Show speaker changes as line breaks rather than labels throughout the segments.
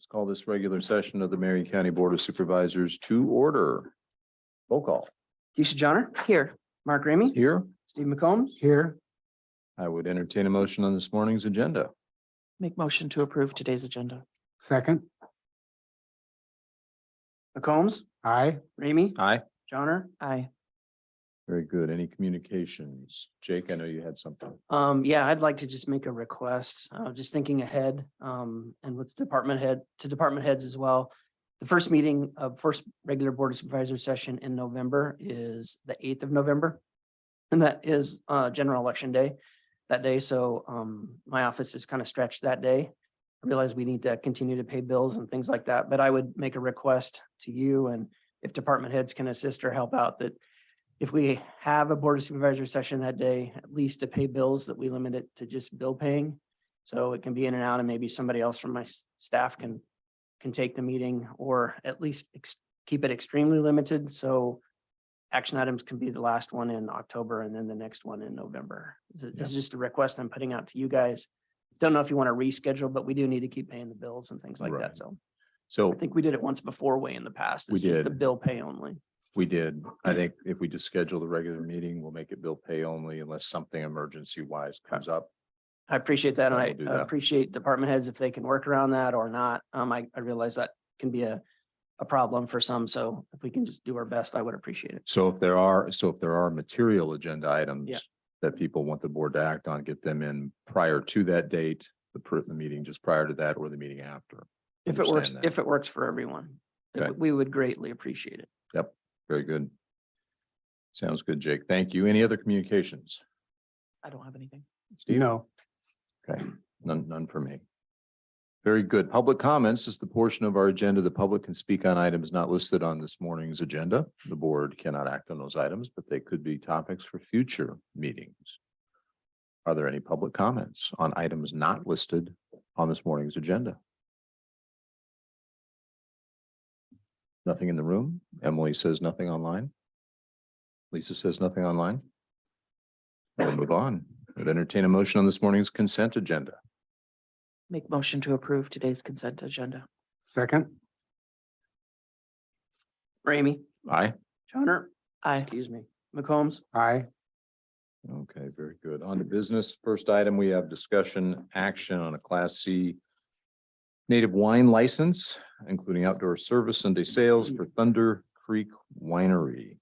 Let's call this regular session of the Marion County Board of Supervisors to order. Roll call.
Keisha Johnner. Here. Mark Ramey.
Here,
Steve McCombs.
Here.
I would entertain a motion on this morning's agenda.
Make motion to approve today's agenda.
Second.
McCombs.
Aye.
Ramey.
Aye.
Johnner.
Aye.
Very good. Any communications? Jake, I know you had something.
Yeah, I'd like to just make a request, just thinking ahead, and with department heads as well. The first meeting of first regular Board of Supervisors session in November is the 8th of November. And that is general election day that day. So my office is kind of stretched that day. I realize we need to continue to pay bills and things like that, but I would make a request to you, and if department heads can assist or help out, that if we have a Board of Supervisors session that day, at least to pay bills, that we limit it to just bill paying. So it can be in and out, and maybe somebody else from my staff can take the meeting, or at least keep it extremely limited. So action items can be the last one in October and then the next one in November. This is just a request I'm putting out to you guys. Don't know if you want to reschedule, but we do need to keep paying the bills and things like
Right.
that. So
So
I think we did it once before way in the past.
We
It's just
did.
the bill pay only.
we did. I think if we just schedule the regular meeting, we'll make it bill pay only unless something emergency wise comes up.
I appreciate that. And
Yeah,
I
we'll do that.
appreciate department heads if they can work around that or not. I realize that can be a problem for some. So if we can just do our best, I would appreciate it.
So if there are material agenda
Yeah.
items that people want the board to act on, get them in prior to that date, the meeting just prior to that or the meeting after.
If it works,
Understand that.
if it works for everyone,
Okay.
we would greatly appreciate it.
Very good. Sounds good, Jake. Thank you. Any other communications?
I don't have anything.
Steve?
No.
Okay, none for me. Very good. Public comments is the portion of our agenda. The public can speak on items not listed on this morning's agenda. The board cannot act on those items, but they could be topics for future meetings. Are there any public comments on items not listed on this morning's agenda? Nothing in the room. Emily says nothing online. Lisa says nothing online. We'll move on. I'd entertain a motion on this morning's consent agenda.
Make motion to approve today's consent agenda.
Second.
Ramey,
Aye.
Johnner,
Aye.
excuse me, McCombs.
Aye.
Okay, very good. On to business. First item, we have discussion action on a Class C native wine license, including outdoor service Sunday sales for Thunder Creek Winery.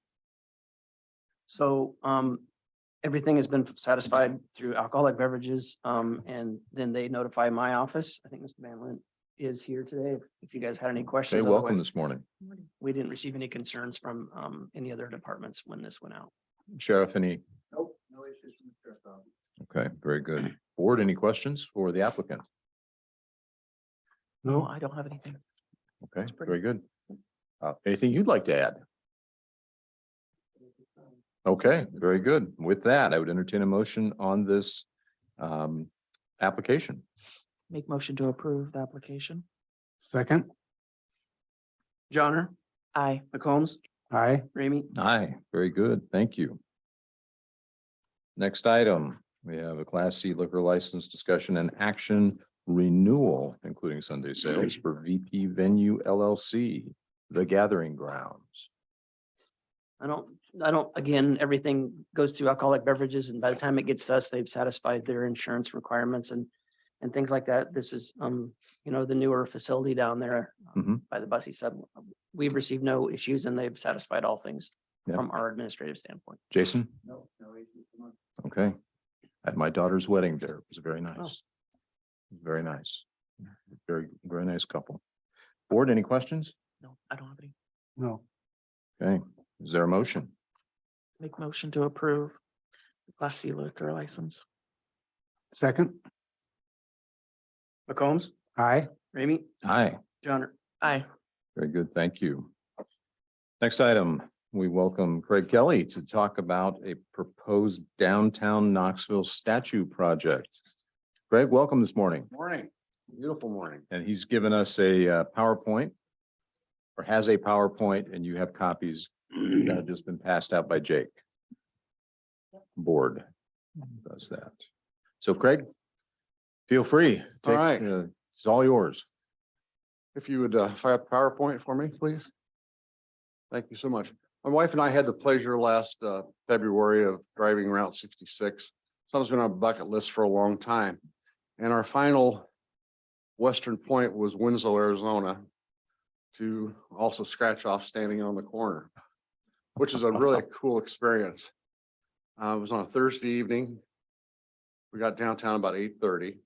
So everything has been satisfied through alcoholic beverages. And then they notify my office. I think Mr. Van Lint is here today. If you guys had any
Hey,
questions.
welcome
Otherwise,
this morning.
we didn't receive any concerns from any other departments when this went out.
Sheriff, any?
Nope, no issues from the sheriff's office.
Okay, very good. Board, any questions for the applicant?
No, I don't have anything.
Okay, very good. Anything you'd like to add? Okay, very good. With that, I would entertain a motion on this application.
Make motion to approve the application.
Second.
Johnner,
Aye.
McCombs,
Aye.
Ramey,
Aye, very good. Thank you. Next item, we have a Class C liquor license discussion and action renewal, including Sunday sales for VP Venue LLC, The Gathering Grounds.
I don't, again, everything goes through alcoholic beverages, and by the time it gets to us, they've satisfied their insurance requirements and things like that. This is, the newer facility down there
Mhm.
by the Bussy sub. We've received no issues, and they've satisfied all things
Yeah.
from our administrative standpoint.
Jason?
No, no issues from us.
Okay. At my daughter's wedding there, it was very nice. Very nice. Very, very nice couple. Board, any questions?
No, I don't have any.
No.
Okay, is there a motion?
Make motion to approve the Class C liquor license.
Second.
McCombs,
Aye.
Ramey,
Aye.
Johnner.
Aye.
Very good, thank you. Next item, we welcome Craig Kelly to talk about a proposed downtown Knoxville statue project. Craig, welcome this morning.
Morning. Beautiful morning.
And he's given us a PowerPoint, or has a PowerPoint, and you have copies that have just been passed out by Jake. Board does that. So Craig, feel free.
All right.
It's all yours.
If you would fire up PowerPoint for me, please. Thank you so much. My wife and I had the pleasure last February of driving Route 66. Something's been on our bucket list for a long time. And our final western point was Winslow, Arizona, to also scratch off standing on the corner, which is a really cool experience. It was on a Thursday evening. We got downtown about 8:30.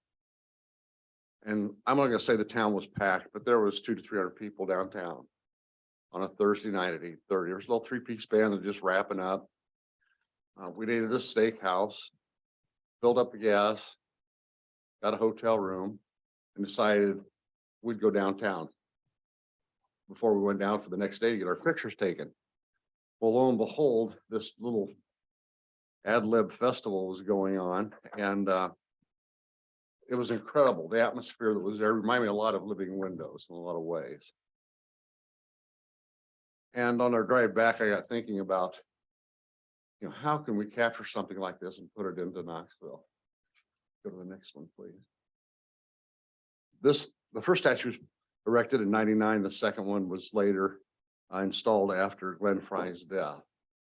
And I'm not gonna say the town was packed, but there was 200 to 300 people downtown on a Thursday night at 8:30. There was a little 3-piece band that just wrapping up. We ate at a steakhouse, filled up the gas, got a hotel room, and decided we'd go downtown before we went down for the next day to get our pictures taken. Well, lo and behold, this little ad lib festival was going on, and it was incredible. The atmosphere that was there reminded me a lot of Living Windows in a lot of ways. And on our drive back, I got thinking about, how can we capture something like this and put it into Knoxville? Go to the next one, please. The first statue was erected in '99. The second one was later installed after Glenn Fry's death.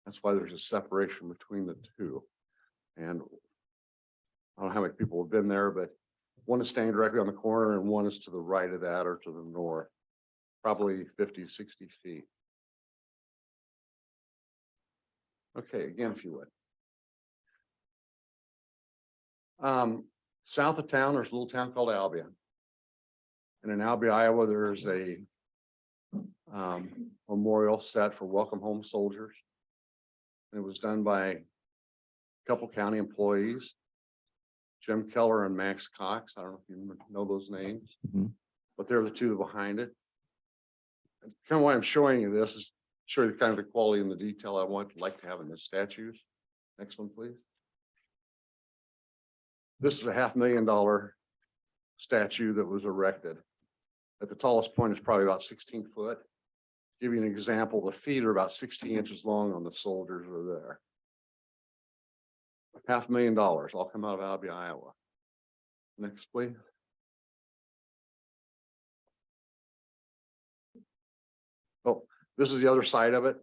That's why there's a separation between the two. And I don't know how many people have been there, but one is standing directly on the corner and one is to the right of that or to the north, probably 50 to 60 feet. Okay, again, if you would. South of town, there's a little town called Albion. And in Albion, Iowa, there's a memorial set for Welcome Home Soldiers. It was done by a couple county employees, Jim Keller and Max Cox. I don't know if you know those names, but they're the two behind it. And kind of why I'm showing you this is show you kind of the quality and the detail I like to have in the statues. Next one, please. This is a $500,000 statue that was erected. At the tallest point is probably about 16 foot. Give you an example, the feet are about 60 inches long on the soldiers are there. $500,000 all come out of Albion, Iowa. Next, please. Oh, this is the other side of it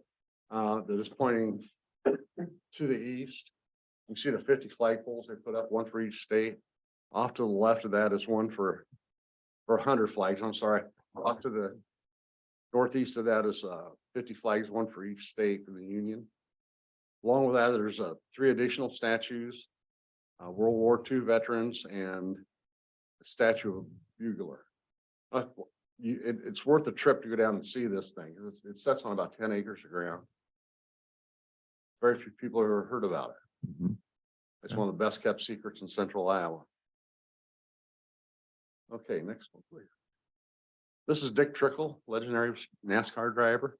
that is pointing to the east. You see the 50 flagpoles they put up, one for each state. Off to the left of that is one for 100 flags. I'm sorry. Off to the northeast of that is 50 flags, one for each state in the Union. Along with that, there's 3 additional statues, World War II veterans and a statue of bugler. It's worth the trip to go down and see this thing. It sits on about 10 acres of ground. Very few people have ever heard about it. It's one of the best kept secrets in central Iowa. Okay, next one, please. This is Dick Trickle, legendary NASCAR driver.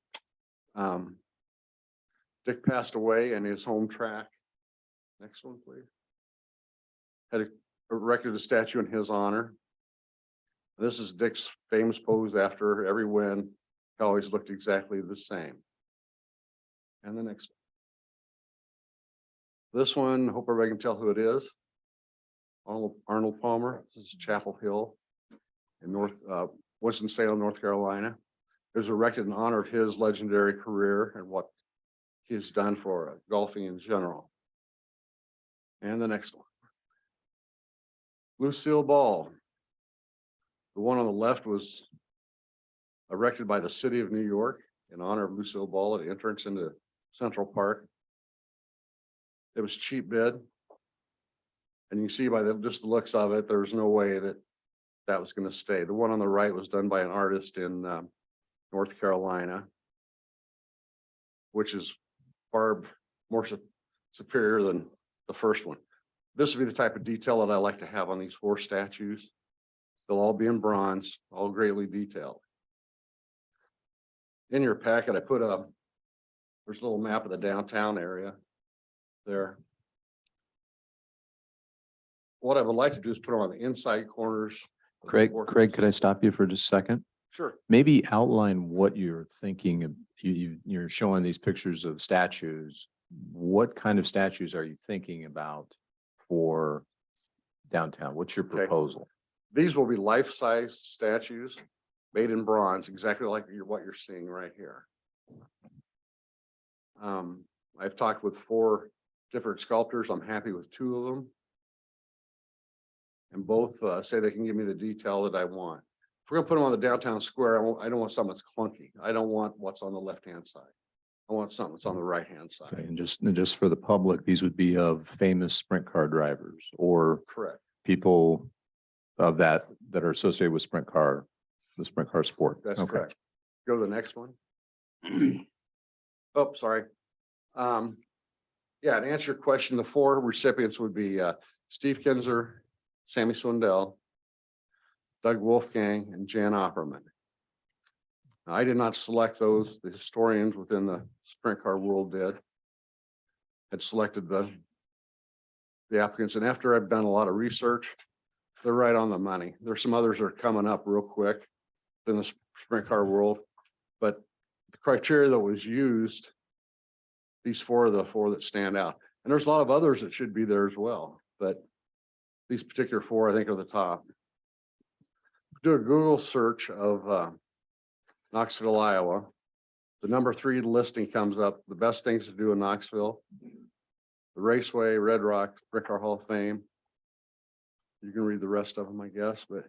Dick passed away in his home track. Next one, please. Had erected a statue in his honor. This is Dick's famous pose after every win. He always looked exactly the same. And the next one. This one, hope everybody can tell who it is. Arnold Palmer. This is Chapel Hill in Winston-Salem, North Carolina. It was erected in honor of his legendary career and what he's done for golfing in general. And the next one. Lucille Ball. The one on the left was erected by the city of New York in honor of Lucille Ball at the entrance into Central Park. It was cheap bid. And you see by just the looks of it, there's no way that was going to stay. The one on the right was done by an artist in North Carolina, which is far more superior than the first one. This would be the type of detail that I like to have on these 4 statues. They'll all be in bronze, all greatly detailed. In your packet, I put there's a little map of the downtown area there. What I would like to do is put them on the inside corners.
Craig, could I stop you for just a second?
Sure.
Maybe outline what you're thinking of. You're showing these pictures of statues. What kind of statues are you thinking about for downtown? What's your
Okay.
proposal?
These will be life-size statues made in bronze, exactly like what you're seeing right here. I've talked with 4 different sculptors. I'm happy with 2 of them. And both say they can give me the detail that I want. If we're gonna put them on the downtown square, I don't want something that's clunky. I don't want what's on the left-hand side. I want something that's on the right-hand
Okay,
side.
and just for the public, these would be of famous sprint car drivers or
Correct.
people of that are associated with the sprint car sport.
That's
Okay.
correct. Go to the next one. Oh, sorry. Yeah, to answer your question, the 4 recipients would be Steve Kinzer, Sammy Swindell, Doug Wolfgang, and Jan Opperman. Now, I did not select those. The historians within the sprint car world had selected the applicants. And after I've done a lot of research, they're right on the money. There's some others that are coming up real quick in the sprint car world. But the criteria that was used, these 4 are the 4 that stand out. And there's a lot of others that should be there as well. But these particular 4, I think, are the top. Do a Google search of Knoxville, Iowa. The number 3 listing comes up, the best things to do in Knoxville. The Raceway, Red Rock, Sprint Car Hall of Fame. You can read the rest of them, I guess, but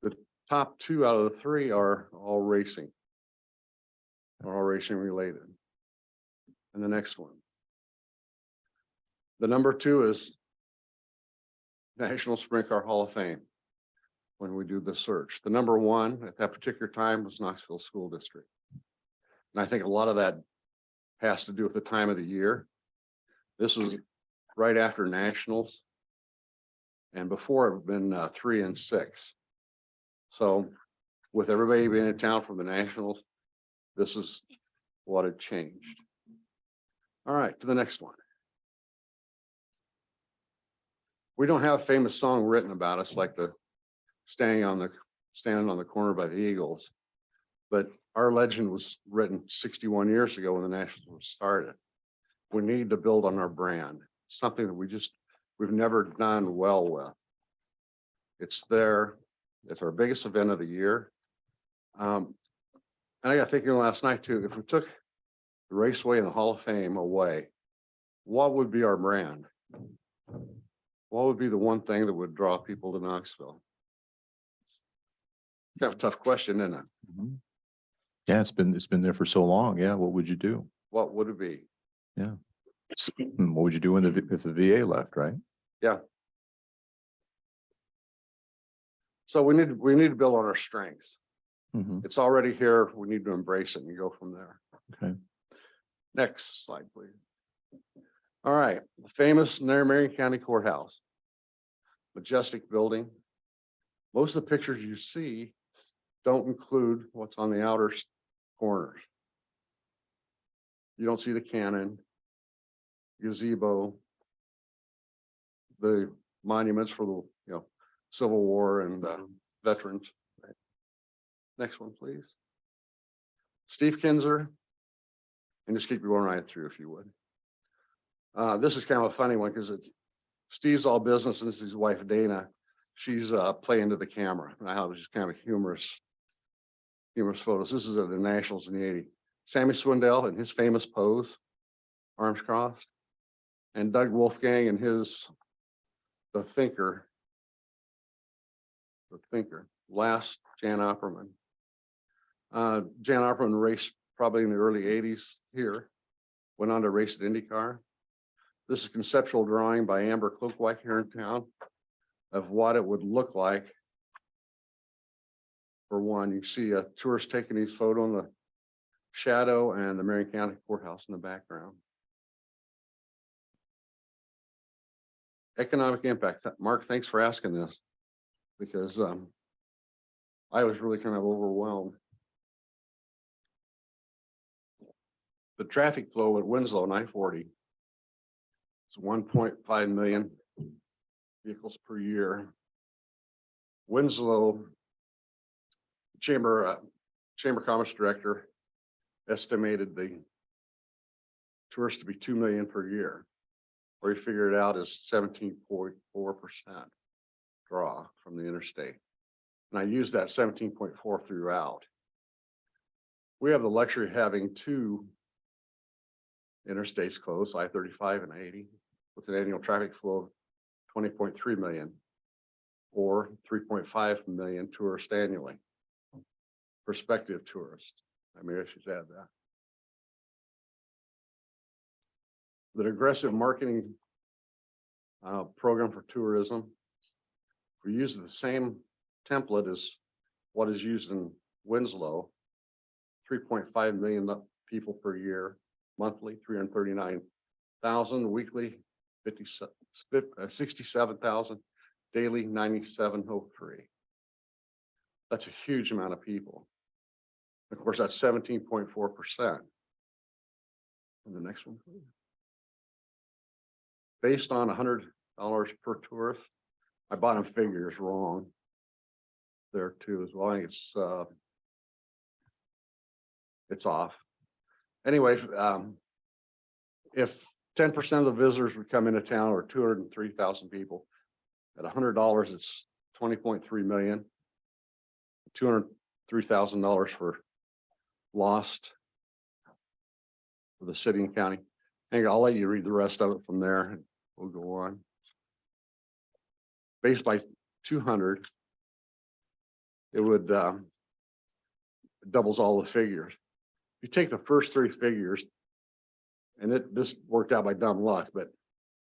the top 2 out of the 3 are all racing. Are all racing related. And the next one. The number 2 is National Sprint Car Hall of Fame. When we do the search, the number 1 at that particular time was Knoxville School District. And I think a lot of that has to do with the time of the year. This was right after nationals. And before it had been 3 and 6. So with everybody being in town for the nationals, this is what had changed. All right, to the next one. We don't have a famous song written about us like the standing on the corner by the Eagles. But our legend was written 61 years ago when the Nationals started. We need to build on our brand. It's something that we've never done well with. It's there. It's our biggest event of the year. And I got thinking last night too, if we took the Raceway and the Hall of Fame away, what would be our brand? What would be the one thing that would draw people to Knoxville? Kind of a tough question, isn't it?
Mhm. Yeah, it's been there for so long. Yeah, what would you do?
What would it be?
What would you do if the VA left, right?
So we need to build on our strengths.
Mhm.
It's already here. We need to embrace it and go from there.
Okay.
Next slide, please. All right, the famous Marion County Courthouse. Majestic building. Most of the pictures you see don't include what's on the outer corners. You don't see the cannon, gazebo, the monuments for the Civil War and veterans. Next one, please. Steve Kinzer. And just keep going right through if you would. This is kind of a funny one because Steve's all business and this is his wife Dana. She's playing to the camera. And I thought it was just kind of humorous photos. This is at the Nationals in the '80s. Sammy Swindell and his famous pose, arms crossed, and Doug Wolfgang and the thinker. Last Jan Opperman. Jan Opperman raced probably in the early '80s here. Went on to race at IndyCar. This is a conceptual drawing by Amber Cloakwhite here in town of what it would look like. For one, you see a tourist taking his photo in the shadow and the Marion County Courthouse in the background. Economic impact. Mark, thanks for asking this because I was really kind of overwhelmed. The traffic flow at Winslow 940. It's 1.5 million vehicles per year. Winslow Chamber Commerce Director estimated the tourists to be 2 million per year, or he figured it out as 17.4%. draw from the interstate. And I use that 17.4 throughout. We have the luxury of having two interstates closed, I-35 and 80, with an annual traffic flow of 20.3 million or 3.5 million tourists annually. Prospective tourists. I mean, I should add that. The aggressive marketing program for tourism. We use the same template as what is used in Winslow. 3.5 million people per year, monthly 339,000, weekly 67,000, daily 9,703. That's a huge amount of people. Of course, that's 17.4%. And the next one, please. Based on $100 per tourist, I bought them figures wrong there too as well. I think it's off. Anyways, if 10% of the visitors would come into town, or 203,000 people, at $100, it's 20.3 million. $203,000 for lost for the city and county. Hang on, I'll let you read the rest of it from there and we'll go on. Based by 200, it would doubles all the figures. You take the first three figures, and this worked out by dumb luck, but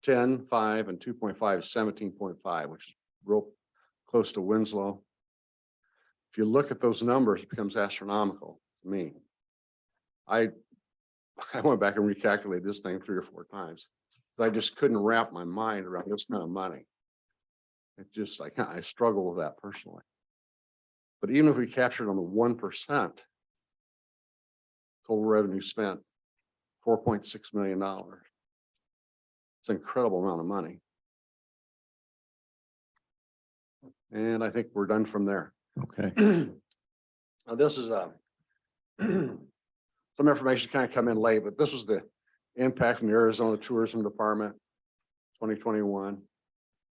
10, 5, and 2.5 is 17.5, which is real close to Winslow. If you look at those numbers, it becomes astronomical to me. I went back and recalculated this thing 3 or 4 times. I just couldn't wrap my mind around this kind of money. It just, I struggle with that personally. But even if we captured on the 1%, total revenue spent $4.6 million. It's an incredible amount of money. And I think we're done from there.
Okay.
Now this is some information kind of come in late, but this was the impact from the Arizona Tourism Department 2021.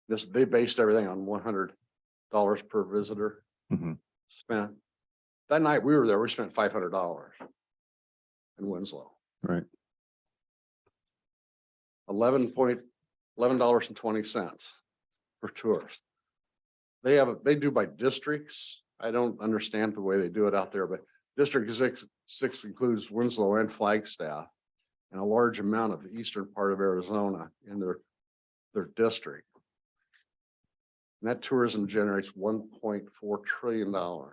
They based everything on $100 per visitor spent. That night we were there, we spent $500 in Winslow.
Right.
$11.20 per tourist. They do by districts. I don't understand the way they do it out there, but District 6 includes Winslow and Flagstaff and a large amount of the eastern part of Arizona in their district. And that tourism generates $1.4 trillion. Of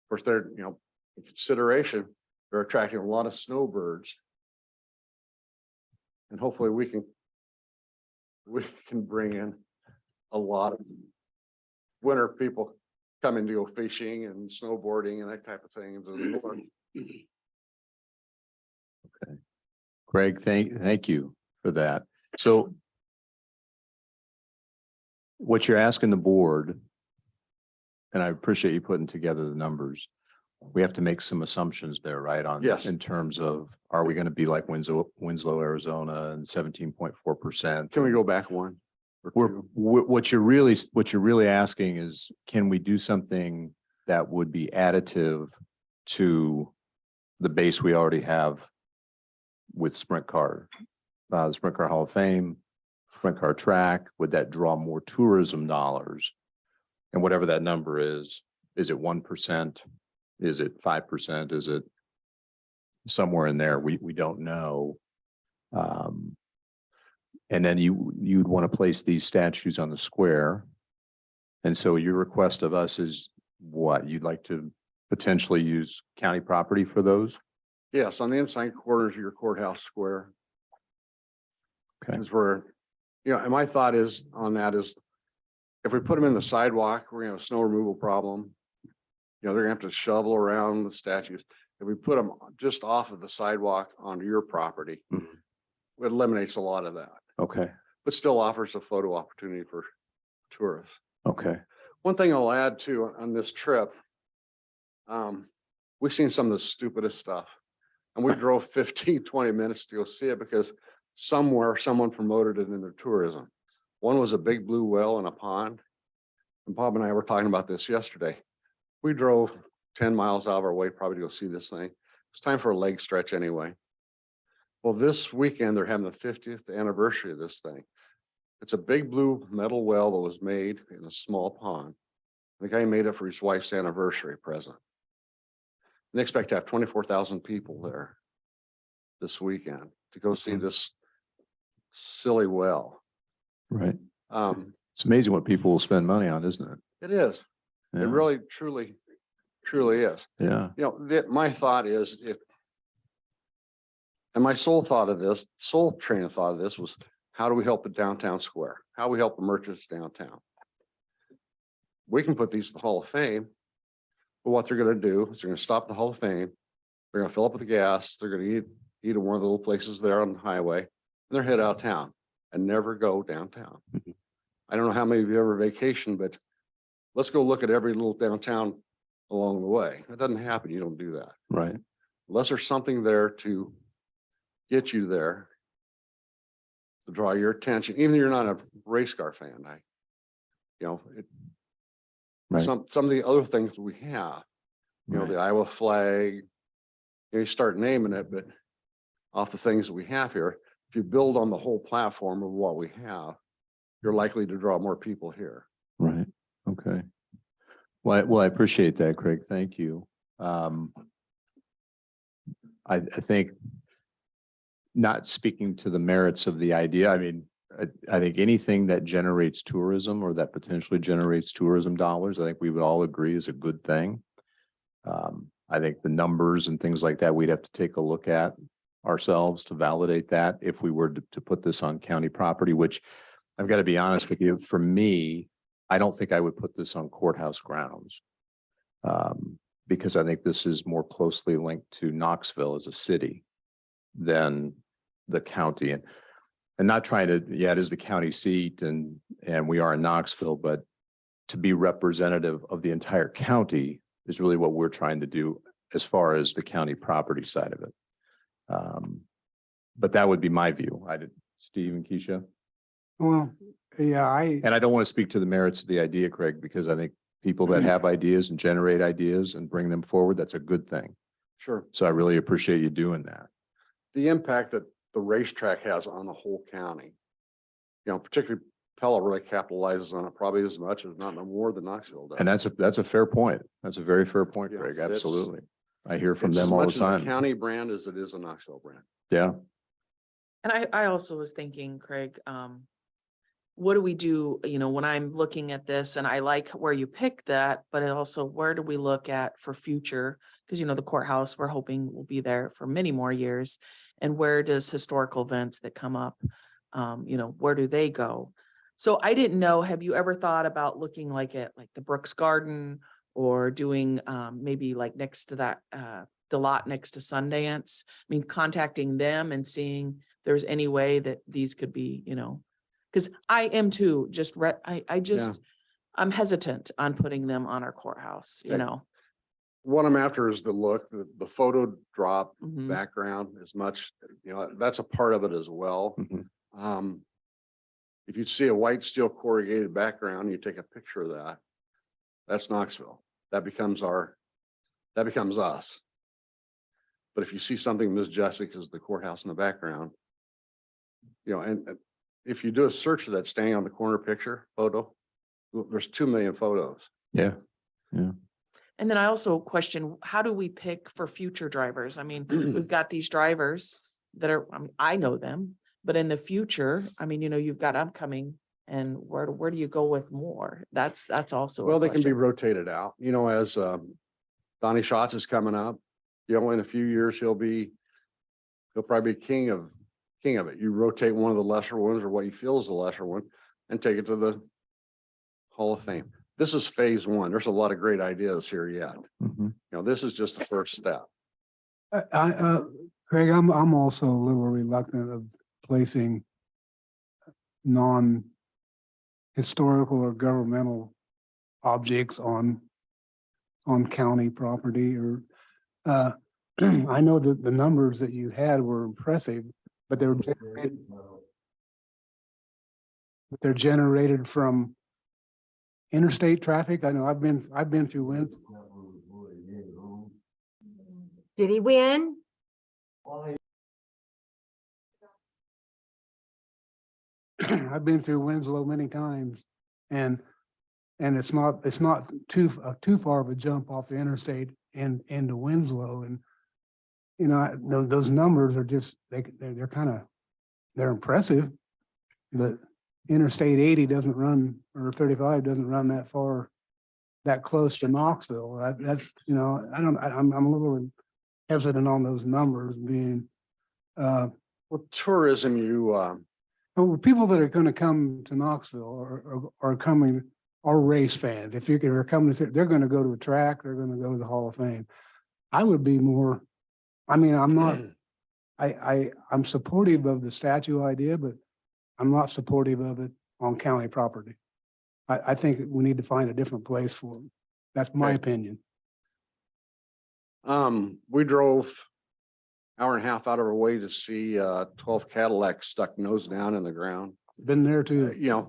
course, they're, in consideration, they're attracting a lot of snowbirds. And hopefully we can bring in a lot of winter people coming to go fishing and snowboarding and that type of thing.
Okay. Greg, thank you for that. So what you're asking the board, and I appreciate you putting together the numbers, we have to make some assumptions there, right?
Yes.
In terms of, are we going to be like Winslow, Arizona, and 17.4%?
Can we go back one?
What you're really asking is, can we do something that would be additive to the base we already have with Sprint Car, the Sprint Car Hall of Fame, Sprint Car Track? Would that draw more tourism dollars? And whatever that number is it 1%? Is it 5%? Is it somewhere in there? We don't know. And then you'd want to place these statues on the square. And so your request of us is what? You'd like to potentially use county property for those?
Yes, on the inside corners of your courthouse square.
Okay.
Is where, and my thought is on that is, if we put them in the sidewalk, we're gonna have a snow removal problem. They're gonna have to shovel around the statues. If we put them just off of the sidewalk onto your property, it eliminates a lot of that.
Okay.
But still offers a photo opportunity for tourists.
Okay.
One thing I'll add to on this trip, we've seen some of the stupidest stuff, and we drove 15, 20 minutes to go see it because somewhere someone promoted it in their tourism. One was a big blue well in a pond. And Bob and I were talking about this yesterday. We drove 10 miles out of our way probably to go see this thing. It's time for a leg stretch anyway. Well, this weekend, they're having the 50th anniversary of this thing. It's a big blue metal well that was made in a small pond. The guy made it for his wife's anniversary present. They expect to have 24,000 people there this weekend to go see this silly well.
Right.
Um,
It's amazing what people will spend money on, isn't it?
it is.
Yeah.
It really, truly is.
Yeah.
You know, my thought is and my sole train of thought of this was, how do we help the downtown square? How do we help the merchants downtown? We can put these in the Hall of Fame, but what they're gonna do is they're gonna stop the Hall of Fame. They're gonna fill up with the gas. They're gonna eat at one of the little places there on the highway, and they're head out of town and never go downtown. I don't know how many of you ever vacation, but let's go look at every little downtown along the way. It doesn't happen. You don't do that.
Right.
Unless there's something there to get you there, to draw your attention, even if you're not a race car fan.
Right.
Some of the other things that we have,
Right.
the Iowa flag, you start naming it, but off the things that we have here, if you build on the whole platform of what we have, you're likely to draw more people here.
Right. Okay. Well, I appreciate that, Craig. Thank you. I think, not speaking to the merits of the idea, I mean, I think anything that generates tourism or that potentially generates tourism dollars, I think we would all agree is a good thing. I think the numbers and things like that, we'd have to take a look at ourselves to validate that if we were to put this on county property, which I've got to be honest with you, for me, I don't think I would put this on courthouse grounds. Because I think this is more closely linked to Knoxville as a city than the county. And not trying to, yeah, it is the county seat and we are in Knoxville, but to be representative of the entire county is really what we're trying to do as far as the county property side of it. But that would be my view. Steve and Keisha.
Well, yeah,
And I don't want to speak to the merits of the idea, Craig, because I think people that have ideas and generate ideas and bring them forward, that's a good thing.
Sure.
So I really appreciate you doing that.
The impact that the racetrack has on the whole county, particularly Pella really capitalizes on it probably as much, if not more than Knoxville does.
And that's a fair point. That's a very fair point,
Yeah,
Craig.
it's-
Absolutely. I hear from
It's
them
as
all the
much as a
time.
county brand as it is a Knoxville brand.
Yeah.
And I also was thinking, Craig, what do we do, when I'm looking at this, and I like where you picked that, but also where do we look at for future? Because, the courthouse, we're hoping will be there for many more years. And where does historical events that come up, where do they go? So I didn't know, have you ever thought about looking like at like the Brooks Garden or doing maybe like next to that, the lot next to Sundance? I mean, contacting them and seeing if there's any way that these could be, because I am too, I'm hesitant on putting them on our courthouse,
Okay. What I'm after is the look, the photo drop
Mhm.
background as much, that's a part of it as well.
Mhm.
If you see a white steel corrugated background, you take a picture of that, that's Knoxville. That becomes us. But if you see something majestic as the courthouse in the background, and if you do a search of that standing on the corner picture photo, there's 2 million photos.
Yeah.
And then I also question, how do we pick for future drivers? I mean, we've got these drivers that are, I know them, but in the future, you've got upcoming, and where do you go with more? That's also.
Well, they can be
question.
rotated out, as Donnie Schatz is coming up, in a few years, he'll probably be king of it. You rotate one of the lesser ones or what you feel is the lesser one and take it to the Hall of Fame. This is phase one. There's a lot of great ideas here yet.
Mhm.
This is just the first step.
Craig, I'm also a little reluctant of placing non-historical or governmental objects on county property or, I know that the numbers that you had were impressive, but they were but they're generated from interstate traffic. I know I've been through
Did he win?
I've been through Winslow many times, and it's not too far of a jump off the interstate and into Winslow, and you know, those numbers are just they're kind of they're impressive, but Interstate 80 doesn't run, or 35 doesn't run that far, that close to Knoxville. That's, you know, I'm a little hesitant on those numbers being,
Well, tourism,
people that are going to come to Knoxville are coming, are race fans. If you're coming, they're going to go to the track, they're going to go to the Hall of Fame. I would be more, I mean, I'm not, I'm supportive of the statue idea, but I'm not supportive of it on county property. I think we need to find a different place for them. That's my
Okay.
opinion.
we drove hour and a half out of our way to see 12 Cadillacs stuck nose down in the ground.
Been there too.
You know,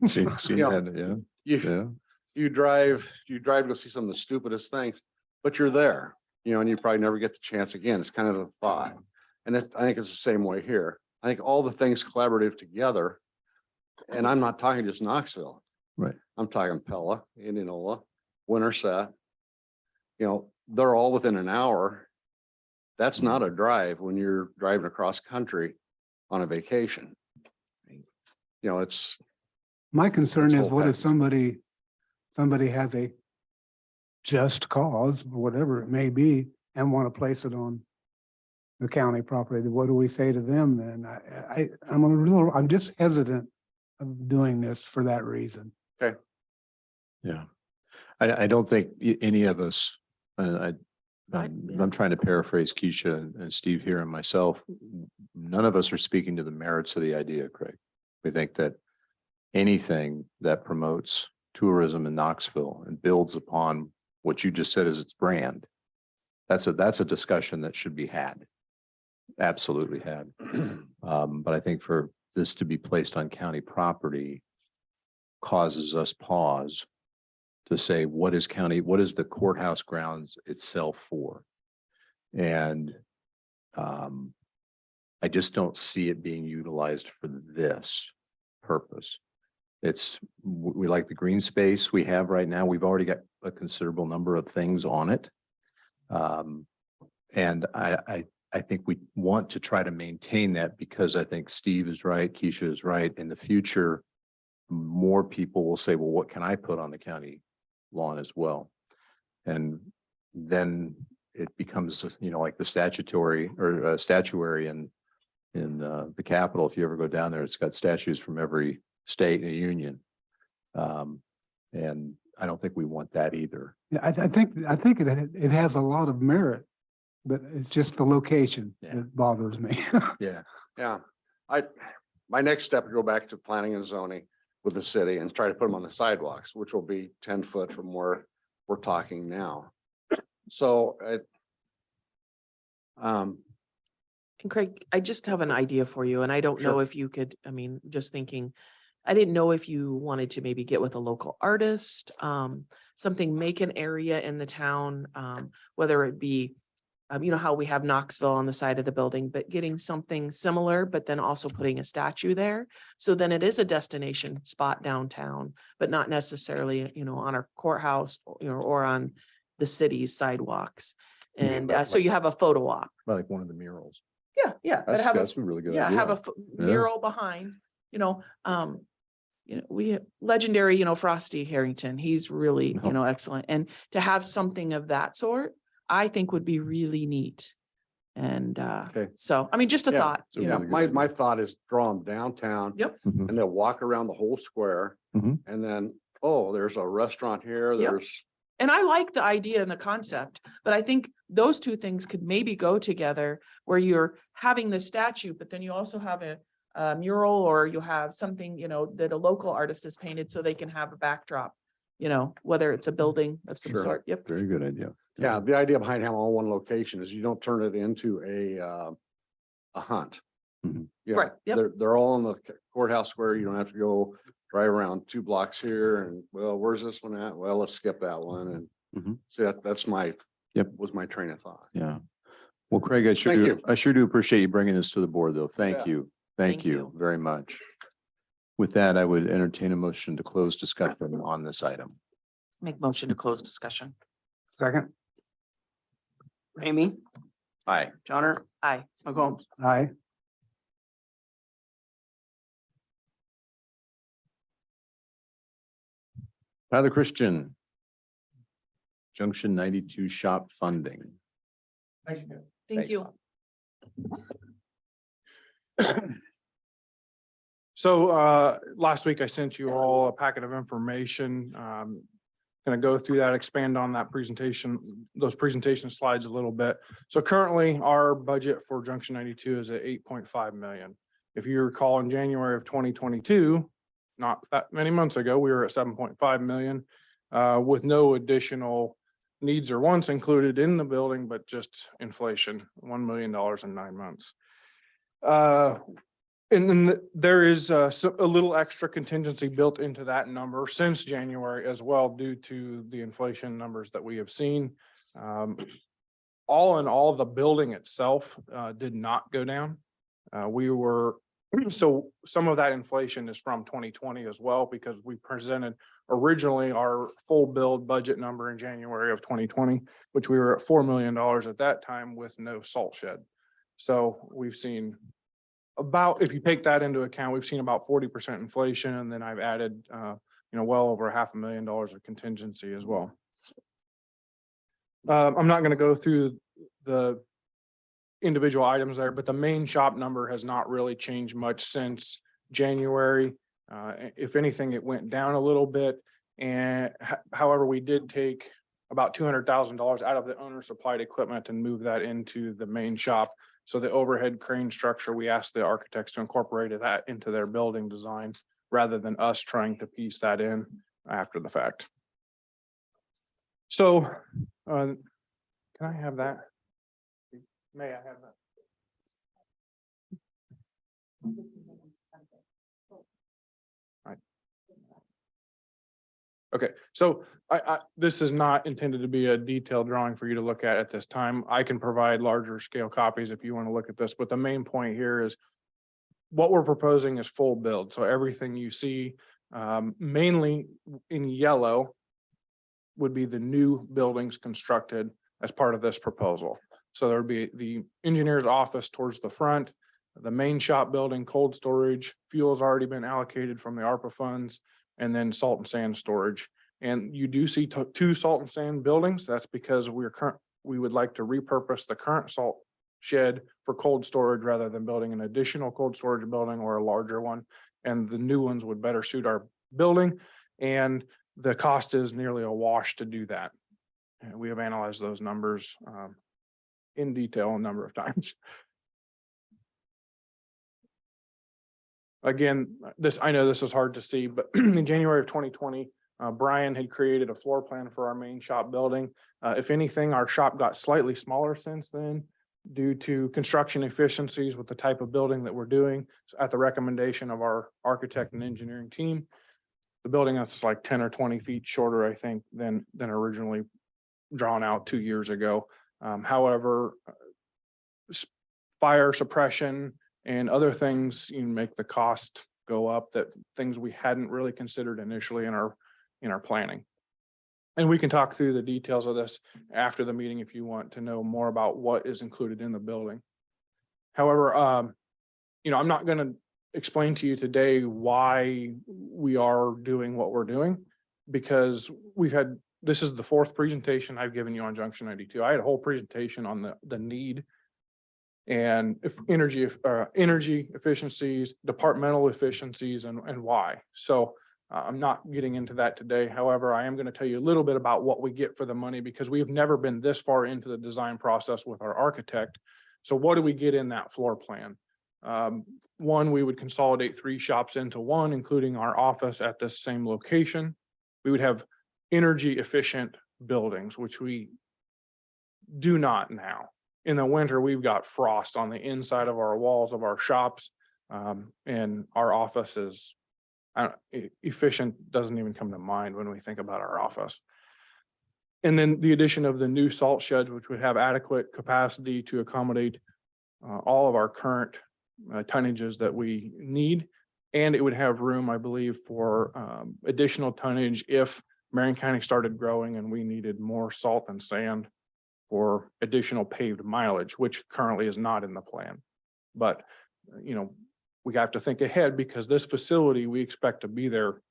Seen
Yeah.
that, yeah,
you,
yeah.
you drive to go see some of the stupidest things, but you're there, you know, and you probably never get the chance again. It's kind of a thought. And I think it's the same way here. I think all the things collaborative together, and I'm not talking just Knoxville.
Right.
I'm talking Pella, Indianola, Winterset. You know, they're all within an hour. That's not a drive when you're driving across country on a vacation. You know, it's,
My concern
It's
is
whole
what if
package.
somebody has a just cause, or whatever it may be, and want to place it on the county property? What do we say to them then? I'm just hesitant of doing this for that reason.
Yeah. I don't think any of us, I'm trying to paraphrase Keisha and Steve here and myself. None of us are speaking to the merits of the idea, Craig. We think that anything that promotes tourism in Knoxville and builds upon what you just said as its brand, that's a discussion that should be had. Absolutely had. But I think for this to be placed on county property causes us pause to say, what is the courthouse grounds itself for? And I just don't see it being utilized for this purpose. We like the green space we have right now. We've already got a considerable number of things on it. And I think we want to try to maintain that, because I think Steve is right, Keisha is right. In the future, more people will say, well, what can I put on the county lawn as well? And then it becomes, you know, like the statuary in the Capitol. If you ever go down there, it's got statues from every state in the union. And I don't think we want that either.
Yeah, I think it has a lot of merit, but it's just the location
Yeah.
that bothers me.
Yeah.
yeah. My next step would go back to planning and zoning with the city and try to put them on the sidewalks, which will be 10 foot from where we're talking now. So
And Craig, I just have an idea for you, and I don't know
Sure.
if you could, I mean, just thinking, I didn't know if you wanted to maybe get with a local artist, make an area in the town, whether it be, you know, how we have Knoxville on the side of the building, but getting something similar, but then also putting a statue there. So then it is a destination spot downtown, but not necessarily, you know, on our courthouse, you know, or on the city's sidewalks.
You mean
And
like-
so you have a photo op.
Like one of the murals.
Yeah. but have a
That's a really good
yeah,
idea.
have a
Yeah.
mural behind, we legendary, Frosty Harrington, he's really,
No.
excellent. And to have something of that sort, I think would be really neat. And
Okay.
so, I mean, just a
Yeah,
thought,
so
you
yeah,
know.
really
my
good idea.
thought is draw them downtown.
Yep.
Mhm.
And they'll walk around the whole square.
Mhm.
And then, oh, there's a restaurant here,
Yep.
there's,
And I like the idea and the concept, but I think those two things could maybe go together where you're having the statue, but then you also have a mural, or you have something, that a local artist has painted so they can have a backdrop, whether it's a building of some
Sure.
sort. Yep.
Very good idea.
yeah, the idea behind having all one location is you don't turn it into a hunt.
Mhm.
You know,
Right, yep.
They're all in the courthouse square. You don't have to go drive around 2 blocks here and, well, where's this one at? Well, let's skip that one. And
Mhm.
so that's my,
Yep.
was my train of thought.
Yeah. Well, Craig,
Thank you.
I sure do appreciate you bringing this to the board, though. Thank
Yeah.
you. Thank
Thank
you
you.
very much. With that, I would entertain a motion to close discussion on this item.
Make motion to close discussion.
Second,
Ramey,
Aye.
Johnner,
Aye.
McCombs.
aye.
Tyler Christian. Junction 92 shop funding.
Thank
Thanks,
you.
So last week I sent you all a packet of information. Going to go through that, expand on that presentation, those presentation slides a little bit. So currently our budget for Junction 92 is at 8.5 million. If you recall, in January of 2022, not that many months ago, we were at 7.5 million with no additional needs or wants included in the building, but just inflation, $1 million in 9 months. And then there is a little extra contingency built into that number since January as well, due to the inflation numbers that we have seen. All in all, the building itself did not go down. So some of that inflation is from 2020 as well, because we presented originally our full build budget number in January of 2020, which we were at $4 million at that time with no salt shed. So we've seen about, if you take that into account, we've seen about 40% inflation, and then I've added, well over $500,000 of contingency as well. I'm not going to go through the individual items there, but the main shop number has not really changed much since January. If anything, it went down a little bit. And however, we did take about $200,000 out of the owner supplied equipment and move that into the main shop. So the overhead crane structure, we asked the architects to incorporate that into their building design rather than us trying to piece that in after the fact. So can I have that? May I have that? Right. Okay, so this is not intended to be a detailed drawing for you to look at this time. I can provide larger scale copies if you want to look at this, but the main point here is what we're proposing is full build. So everything you see mainly in yellow would be the new buildings constructed as part of this proposal. So there would be the engineer's office towards the front, the main shop building, cold storage, fuel's already been allocated from the ARPA funds, and then salt and sand storage. And you do see 2 salt and sand buildings. That's because we would like to repurpose the current salt shed for cold storage rather than building an additional cold storage building or a larger one. And the new ones would better suit our building. And the cost is nearly a wash to do that. And we have analyzed those numbers in detail a number of times. Again, I know this is hard to see, but in January of 2020, Brian had created a floor plan for our main shop building. If anything, our shop got slightly smaller since then due to construction efficiencies with the type of building that we're doing. So at the recommendation of our architect and engineering team, the building is like 10 or 20 feet shorter, I think, than originally drawn out 2 years ago. However, fire suppression and other things make the cost go up, that things we hadn't really considered initially in our planning. And we can talk through the details of this after the meeting if you want to know more about what is included in the building. However, I'm not going to explain to you today why we are doing what we're doing, because this is the 4th presentation I've given you on Junction 92. I had a whole presentation on the need and energy efficiencies, departmental efficiencies, and why. So I'm not getting into that today. However, I am going to tell you a little bit about what we get for the money, because we have never been this far into the design process with our architect. So what do we get in that floor plan? One, we would consolidate 3 shops into one, including our office at this same location. We would have energy efficient buildings, which we do not now. In the winter, we've got frost on the inside of our walls of our shops, and our office is Efficient doesn't even come to mind when we think about our office. And then the addition of the new salt sheds, which would have adequate capacity to accommodate all of our current tonnages that we need. And it would have room, I believe, for additional tonnage if Marion County started growing and we needed more salt and sand for additional paved mileage, which currently is not in the plan. But, we have to think ahead because this facility, we expect to be there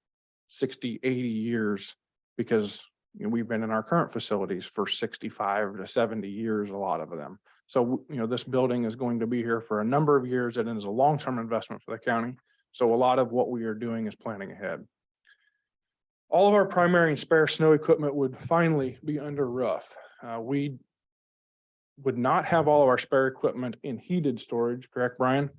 60, 80 years because we've been in our current facilities for 65 to 70 years, a lot of them. So, this building is going to be here for a number of years and it is a long-term investment for the county. So a lot of what we are doing is planning ahead. All of our primary and spare snow equipment would finally be under roof. We would not have all of our spare equipment in heated storage, correct, Brian?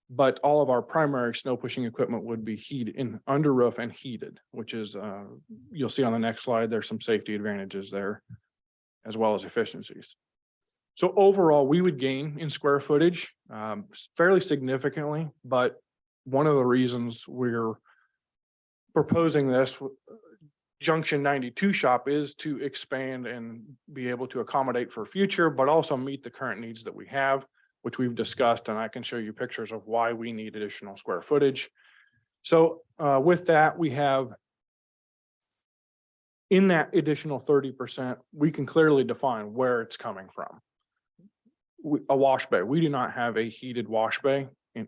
But all of our primary snow pushing equipment would be heated in under roof and heated, which is, you'll see on the next slide, there's some safety advantages there as well as efficiencies. So overall, we would gain in square footage fairly significantly, but one of the reasons we're proposing this Junction 92 shop is to expand and be able to accommodate for future, but also meet the current needs that we have, which we've discussed, and I can show you pictures of why we need additional square footage. So with that, we have in that additional 30%, we can clearly define where it's coming from. A wash bay. We do not have a heated wash bay in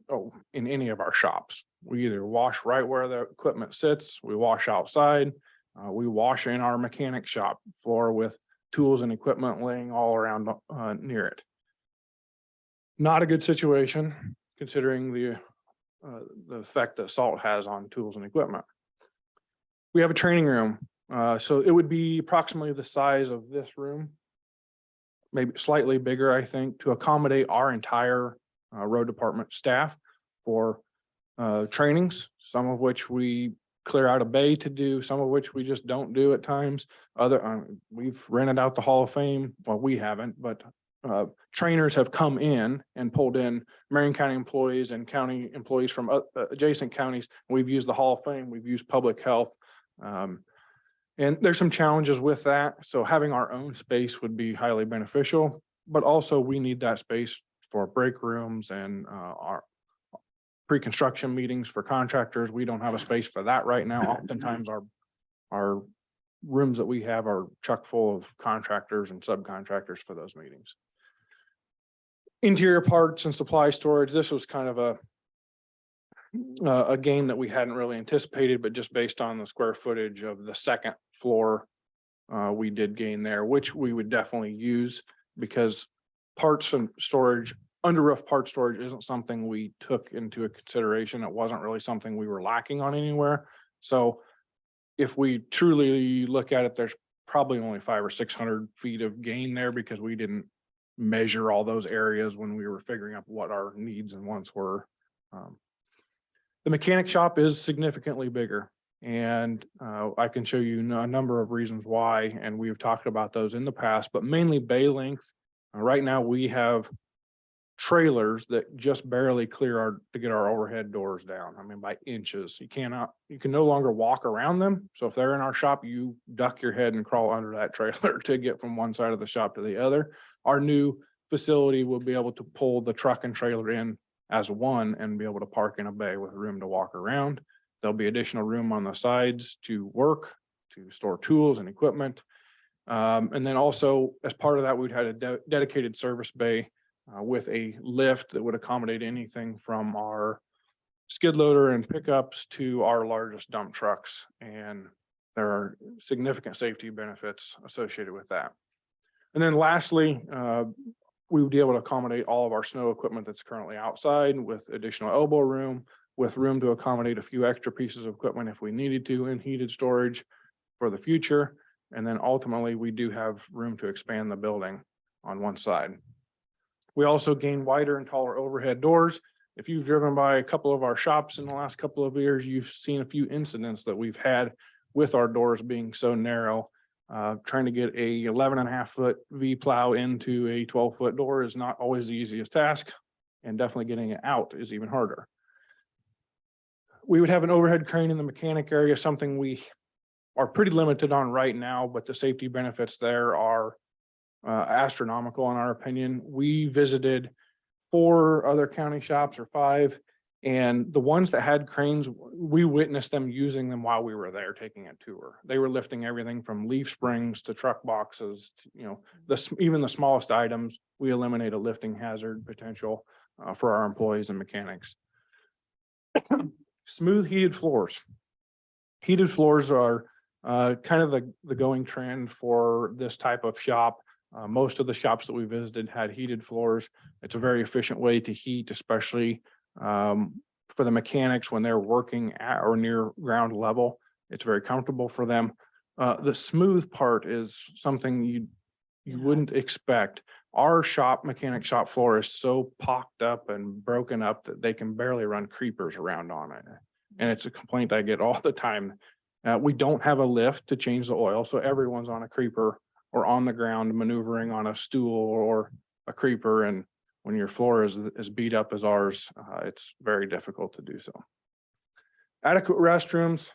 any of our shops. We either wash right where the equipment sits, we wash outside, we wash in our mechanic shop floor with tools and equipment laying all around near it. Not a good situation considering the effect that salt has on tools and equipment. We have a training room. So it would be approximately the size of this room, maybe slightly bigger, I think, to accommodate our entire road department staff for trainings, some of which we clear out a bay to do, some of which we just don't do at times. We've rented out the Hall of Fame. Well, we haven't, but trainers have come in and pulled in Marion County employees and county employees from adjacent counties. We've used the Hall of Fame, we've used public health. And there's some challenges with that. So having our own space would be highly beneficial, but also we need that space for break rooms and our pre-construction meetings for contractors. We don't have a space for that right now. Oftentimes our rooms that we have are chock full of contractors and subcontractors for those meetings. Interior parts and supply storage. This was kind of a gain that we hadn't really anticipated, but just based on the square footage of the second floor, we did gain there, which we would definitely use because parts and storage, under roof part storage isn't something we took into a consideration. It wasn't really something we were lacking on anywhere. So if we truly look at it, there's probably only 500 or 600 feet of gain there because we didn't measure all those areas when we were figuring out what our needs and wants were. The mechanic shop is significantly bigger, and I can show you a number of reasons why, and we've talked about those in the past, but mainly bay length. Right now we have trailers that just barely clear to get our overhead doors down. I mean, by inches. You can no longer walk around them. So if they're in our shop, you duck your head and crawl under that trailer to get from one side of the shop to the other. Our new facility will be able to pull the truck and trailer in as one and be able to park in a bay with room to walk around. There'll be additional room on the sides to work, to store tools and equipment. And then also as part of that, we'd had a dedicated service bay with a lift that would accommodate anything from our skid loader and pickups to our largest dump trucks. And there are significant safety benefits associated with that. And then lastly, we would be able to accommodate all of our snow equipment that's currently outside with additional elbow room, with room to accommodate a few extra pieces of equipment if we needed to in heated storage for the future. And then ultimately, we do have room to expand the building on one side. We also gain wider and taller overhead doors. If you've driven by a couple of our shops in the last couple of years, you've seen a few incidents that we've had with our doors being so narrow. Trying to get a 11.5 foot V plow into a 12-foot door is not always the easiest task, and definitely getting it out is even harder. We would have an overhead crane in the mechanic area, something we are pretty limited on right now, but the safety benefits there are astronomical in our opinion. We visited 4 other county shops or 5, and the ones that had cranes, we witnessed them using them while we were there taking a tour. They were lifting everything from leaf springs to truck boxes, even the smallest items. We eliminate a lifting hazard potential for our employees and mechanics. Smooth heated floors. Heated floors are kind of the going trend for this type of shop. Most of the shops that we visited had heated floors. It's a very efficient way to heat, especially for the mechanics when they're working at or near ground level. It's very comfortable for them. The smooth part is something you wouldn't expect. Our mechanic shop floor is so pocked up and broken up that they can barely run creepers around on it. And it's a complaint I get all the time. We don't have a lift to change the oil, so everyone's on a creeper or on the ground maneuvering on a stool or a creeper. And when your floor is as beat up as ours, it's very difficult to do so. Adequate restrooms.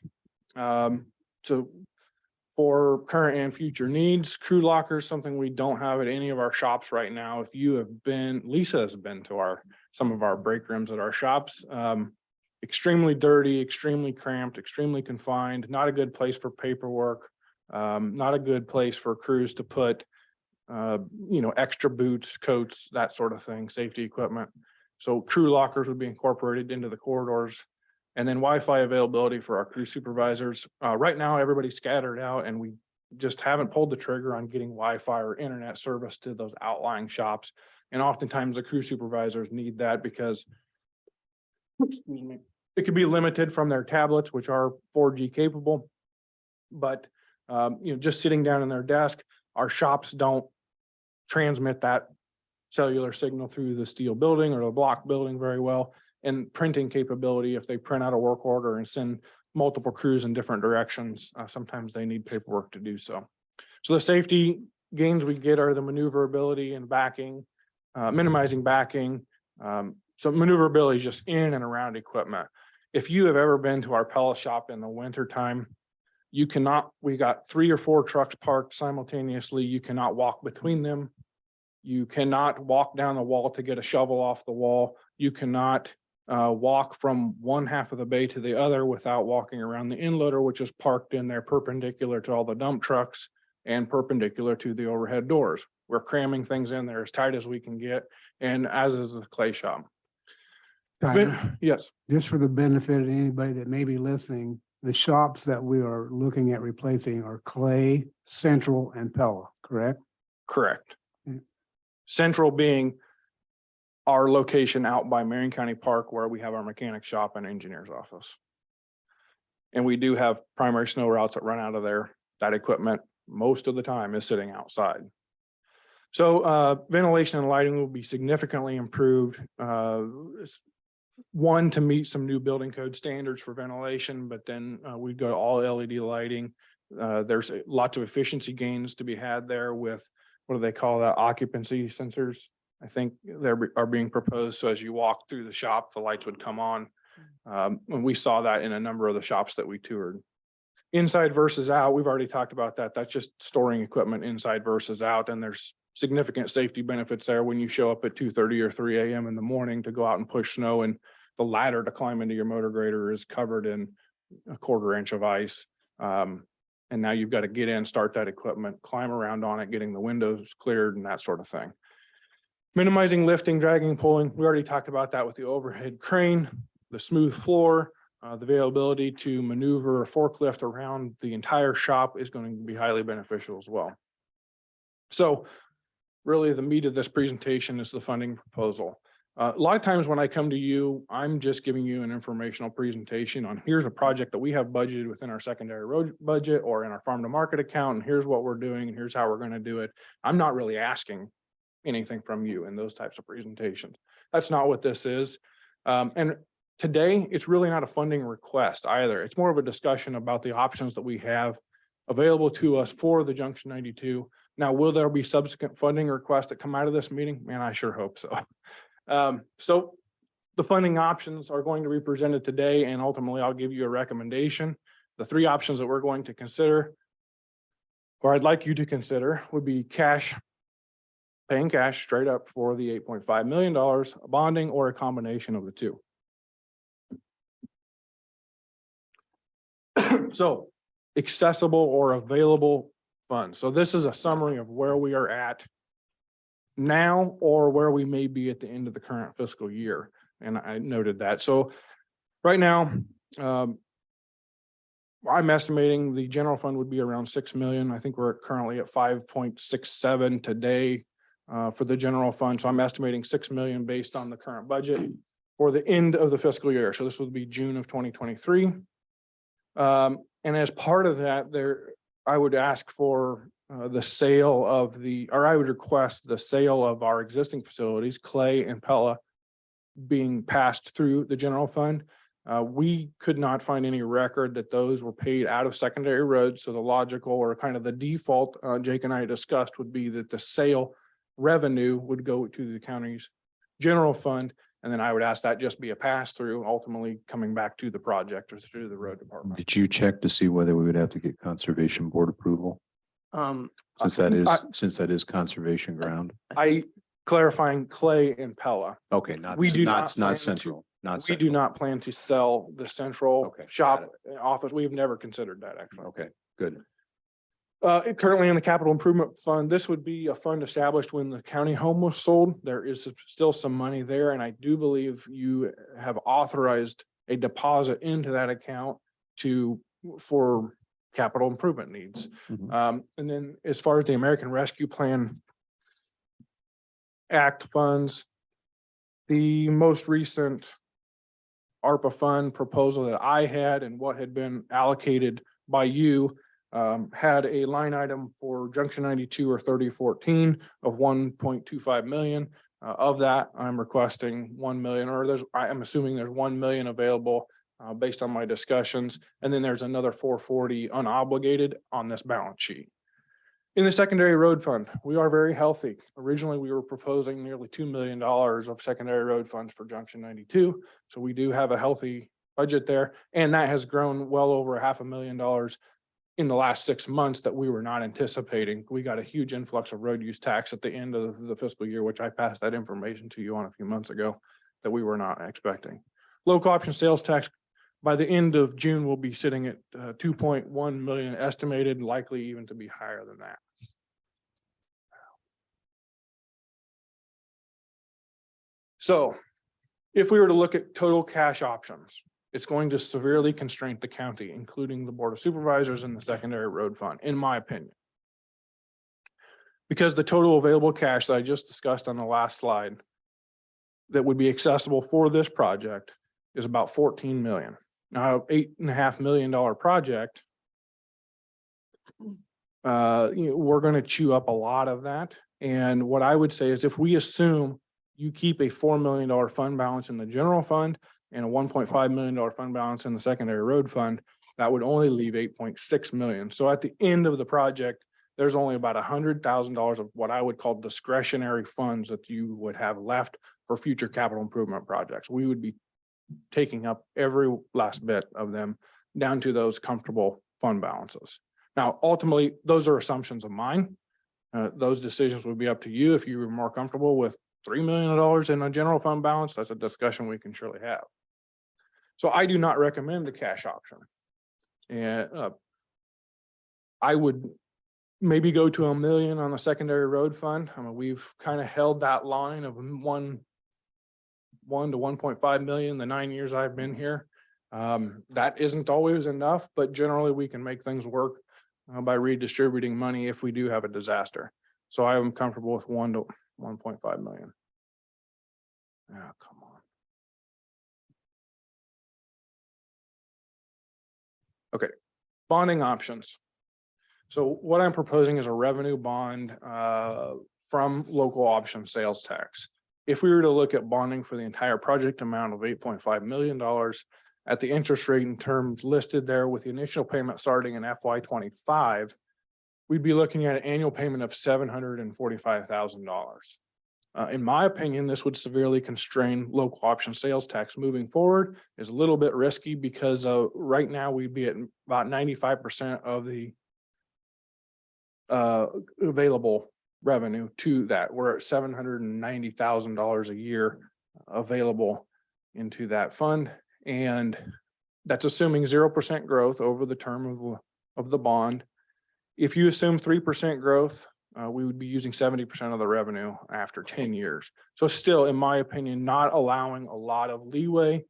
So for current and future needs, crew lockers, something we don't have at any of our shops right now. If you have been, Lisa has been to some of our break rooms at our shops. Extremely dirty, extremely cramped, extremely confined, not a good place for paperwork, not a good place for crews to put, extra boots, coats, that sort of thing, safety equipment. So crew lockers would be incorporated into the corridors. And then Wi-Fi availability for our crew supervisors. Right now, everybody's scattered out and we just haven't pulled the trigger on getting Wi-Fi or internet service to those outlying shops. And oftentimes the crew supervisors need that because excuse me, it could be limited from their tablets, which are 4G capable. But, just sitting down in their desk, our shops don't transmit that cellular signal through the steel building or the block building very well. And printing capability, if they print out a work order and send multiple crews in different directions, sometimes they need paperwork to do so. So the safety gains we get are the maneuverability and backing, minimizing backing. So maneuverability is just in and around equipment. If you have ever been to our pellet shop in the winter time, we got 3 or 4 trucks parked simultaneously. You cannot walk between them. You cannot walk down the wall to get a shovel off the wall. You cannot walk from one half of the bay to the other without walking around the inloader, which is parked in there perpendicular to all the dump trucks and perpendicular to the overhead doors. We're cramming things in there as tight as we can get, and as is the clay shop.
Tyler,
Yes,
just for the benefit of anybody that may be listening, the shops that we are looking at replacing are Clay, Central, and Pella, correct?
correct.
Mm.
Central being our location out by Marion County Park where we have our mechanic shop and engineer's office. And we do have primary snow routes that run out of there. That equipment most of the time is sitting outside. So ventilation and lighting will be significantly improved. One, to meet some new building code standards for ventilation, but then we go to all LED lighting. There's lots of efficiency gains to be had there with, what do they call that, occupancy sensors. I think they are being proposed. So as you walk through the shop, the lights would come on. And we saw that in a number of the shops that we toured. Inside versus out, we've already talked about that. That's just storing equipment inside versus out. And there's significant safety benefits there when you show up at 2:30 or 3 a.m. in the morning to go out and push snow, and the ladder to climb into your motor grader is covered in a 1/4 inch of ice. And now you've got to get in, start that equipment, climb around on it, getting the windows cleared and that sort of thing. Minimizing lifting, dragging, pulling. We already talked about that with the overhead crane, the smooth floor, the availability to maneuver a forklift around the entire shop is going to be highly beneficial as well. So really the meat of this presentation is the funding proposal. A lot of times when I come to you, I'm just giving you an informational presentation on here's a project that we have budgeted within our secondary road budget or in our farm to market account, and here's what we're doing and here's how we're going to do it. I'm not really asking anything from you in those types of presentations. That's not what this is. And today, it's really not a funding request either. It's more of a discussion about the options that we have available to us for the Junction 92. Now, will there be subsequent funding requests that come out of this meeting? Man, I sure hope so. So the funding options are going to be presented today, and ultimately I'll give you a recommendation. The three options that we're going to consider, or I'd like you to consider, would be cash, paying cash straight up for the $8.5 million, bonding, or a combination of the two. So accessible or available funds. So this is a summary of where we are at now or where we may be at the end of the current fiscal year. And I noted that. So right now, I'm estimating the general fund would be around 6 million. I think we're currently at 5.67 today for the general fund. So I'm estimating 6 million based on the current budget for the end of the fiscal year. So this would be June of 2023. And as part of that, I would ask for the sale of I would request the sale of our existing facilities, Clay and Pella, being passed through the general fund. We could not find any record that those were paid out of secondary roads. So the logical or kind of the default Jake and I discussed would be that the sale revenue would go to the county's general fund. And then I would ask that just be a pass through, ultimately coming back to the project or through the road department.
Did you check to see whether we would have to get conservation board approval? Since that is conservation ground?
Clarifying Clay and Pella.
Okay, not,
We do not plan
not
to-
central, not
We
central.
do not plan to sell the central
Okay,
shop office. We've never considered that actually.
Okay, good.
Currently in the capital improvement fund, this would be a fund established when the county home was sold. There is still some money there, and I do believe you have authorized a deposit into that account for capital improvement needs.
Mhm.
And then as far as the American Rescue Plan Act funds, the most recent ARPA fund proposal that I had and what had been allocated by you had a line item for Junction 92 or 3014 of 1.25 million. Of that, I'm requesting 1 million, or I'm assuming there's 1 million available based on my discussions. And then there's another 440 unobligated on this balance sheet. In the secondary road fund, we are very healthy. Originally, we were proposing nearly $2 million of secondary road funds for Junction 92. So we do have a healthy budget there. And that has grown well over $500,000 in the last 6 months that we were not anticipating. We got a huge influx of road use tax at the end of the fiscal year, which I passed that information to you on a few months ago that we were not expecting. Local option sales tax by the end of June will be sitting at 2.1 million estimated, likely even to be higher than that. So if we were to look at total cash options, it's going to severely constrain the county, including the Board of Supervisors and the secondary road fund, in my opinion. Because the total available cash that I just discussed on the last slide that would be accessible for this project is about 14 million. Now, $8.5 million project, we're going to chew up a lot of that. And what I would say is if we assume you keep a $4 million fund balance in the general fund and a $1.5 million fund balance in the secondary road fund, that would only leave 8.6 million. So at the end of the project, there's only about $100,000 of what I would call discretionary funds that you would have left for future capital improvement projects. We would be taking up every last bit of them down to those comfortable fund balances. Now, ultimately, those are assumptions of mine. Those decisions would be up to you. If you were more comfortable with $3 million in a general fund balance, that's a discussion we can surely have. So I do not recommend the cash option. And I would maybe go to $1 million on the secondary road fund. I mean, we've kind of held that line of 1 to 1.5 million the 9 years I've been here. That isn't always enough, but generally we can make things work by redistributing money if we do have a disaster. So I am comfortable with 1 to 1.5 million. Oh, come on. Okay, bonding options. So what I'm proposing is a revenue bond from local option sales tax. If we were to look at bonding for the entire project amount of $8.5 million at the interest rate and terms listed there with the initial payment starting in FY25, we'd be looking at an annual payment of $745,000. In my opinion, this would severely constrain local option sales tax moving forward. Is a little bit risky because right now we'd be at about 95% of the available revenue to that. We're at $790,000 a year available into that fund. And that's assuming 0% growth over the term of the bond. If you assume 3% growth, we would be using 70% of the revenue after 10 years. So still, in my opinion, not allowing a lot of leeway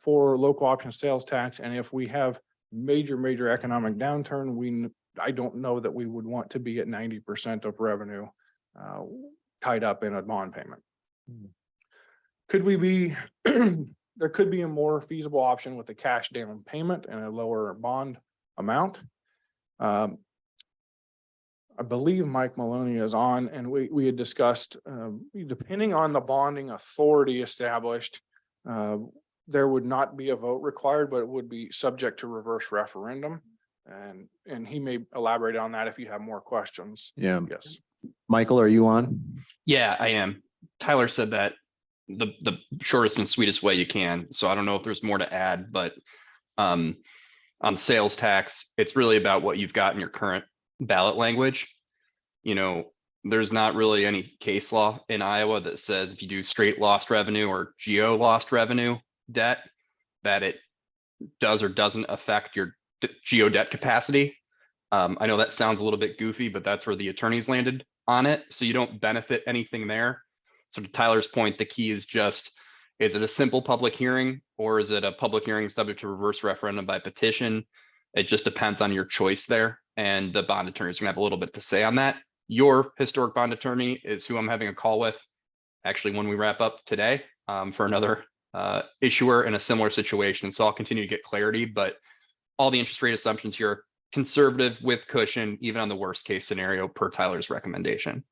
for local option sales tax. And if we have major economic downturn, I don't know that we would want to be at 90% of revenue tied up in a bond payment. Could we be, there could be a more feasible option with a cash down payment and a lower bond amount. I believe Mike Maloney is on, and we had discussed, depending on the bonding authority established, there would not be a vote required, but it would be subject to reverse referendum. And he may elaborate on that if you have more questions.
Yeah.
Yes.
Michael, are you on?
Yeah, I am. Tyler said that the shortest and sweetest way you can. So I don't know if there's more to add, but on sales tax, it's really about what you've got in your current ballot language. You know, there's not really any case law in Iowa that says if you do straight lost revenue or geo lost revenue debt, that it does or doesn't affect your geo debt capacity. I know that sounds a little bit goofy, but that's where the attorneys landed on it. So you don't benefit anything there. So to Tyler's point, the key is just, is it a simple public hearing or is it a public hearing subject to reverse referendum by petition? It just depends on your choice there. And the bond attorneys are gonna have a little bit to say on that. Your historic bond attorney is who I'm having a call with actually when we wrap up today for another issuer in a similar situation. So I'll continue to get clarity, but all the interest rate assumptions here are conservative with cushion, even on the worst case scenario per Tyler's recommendation.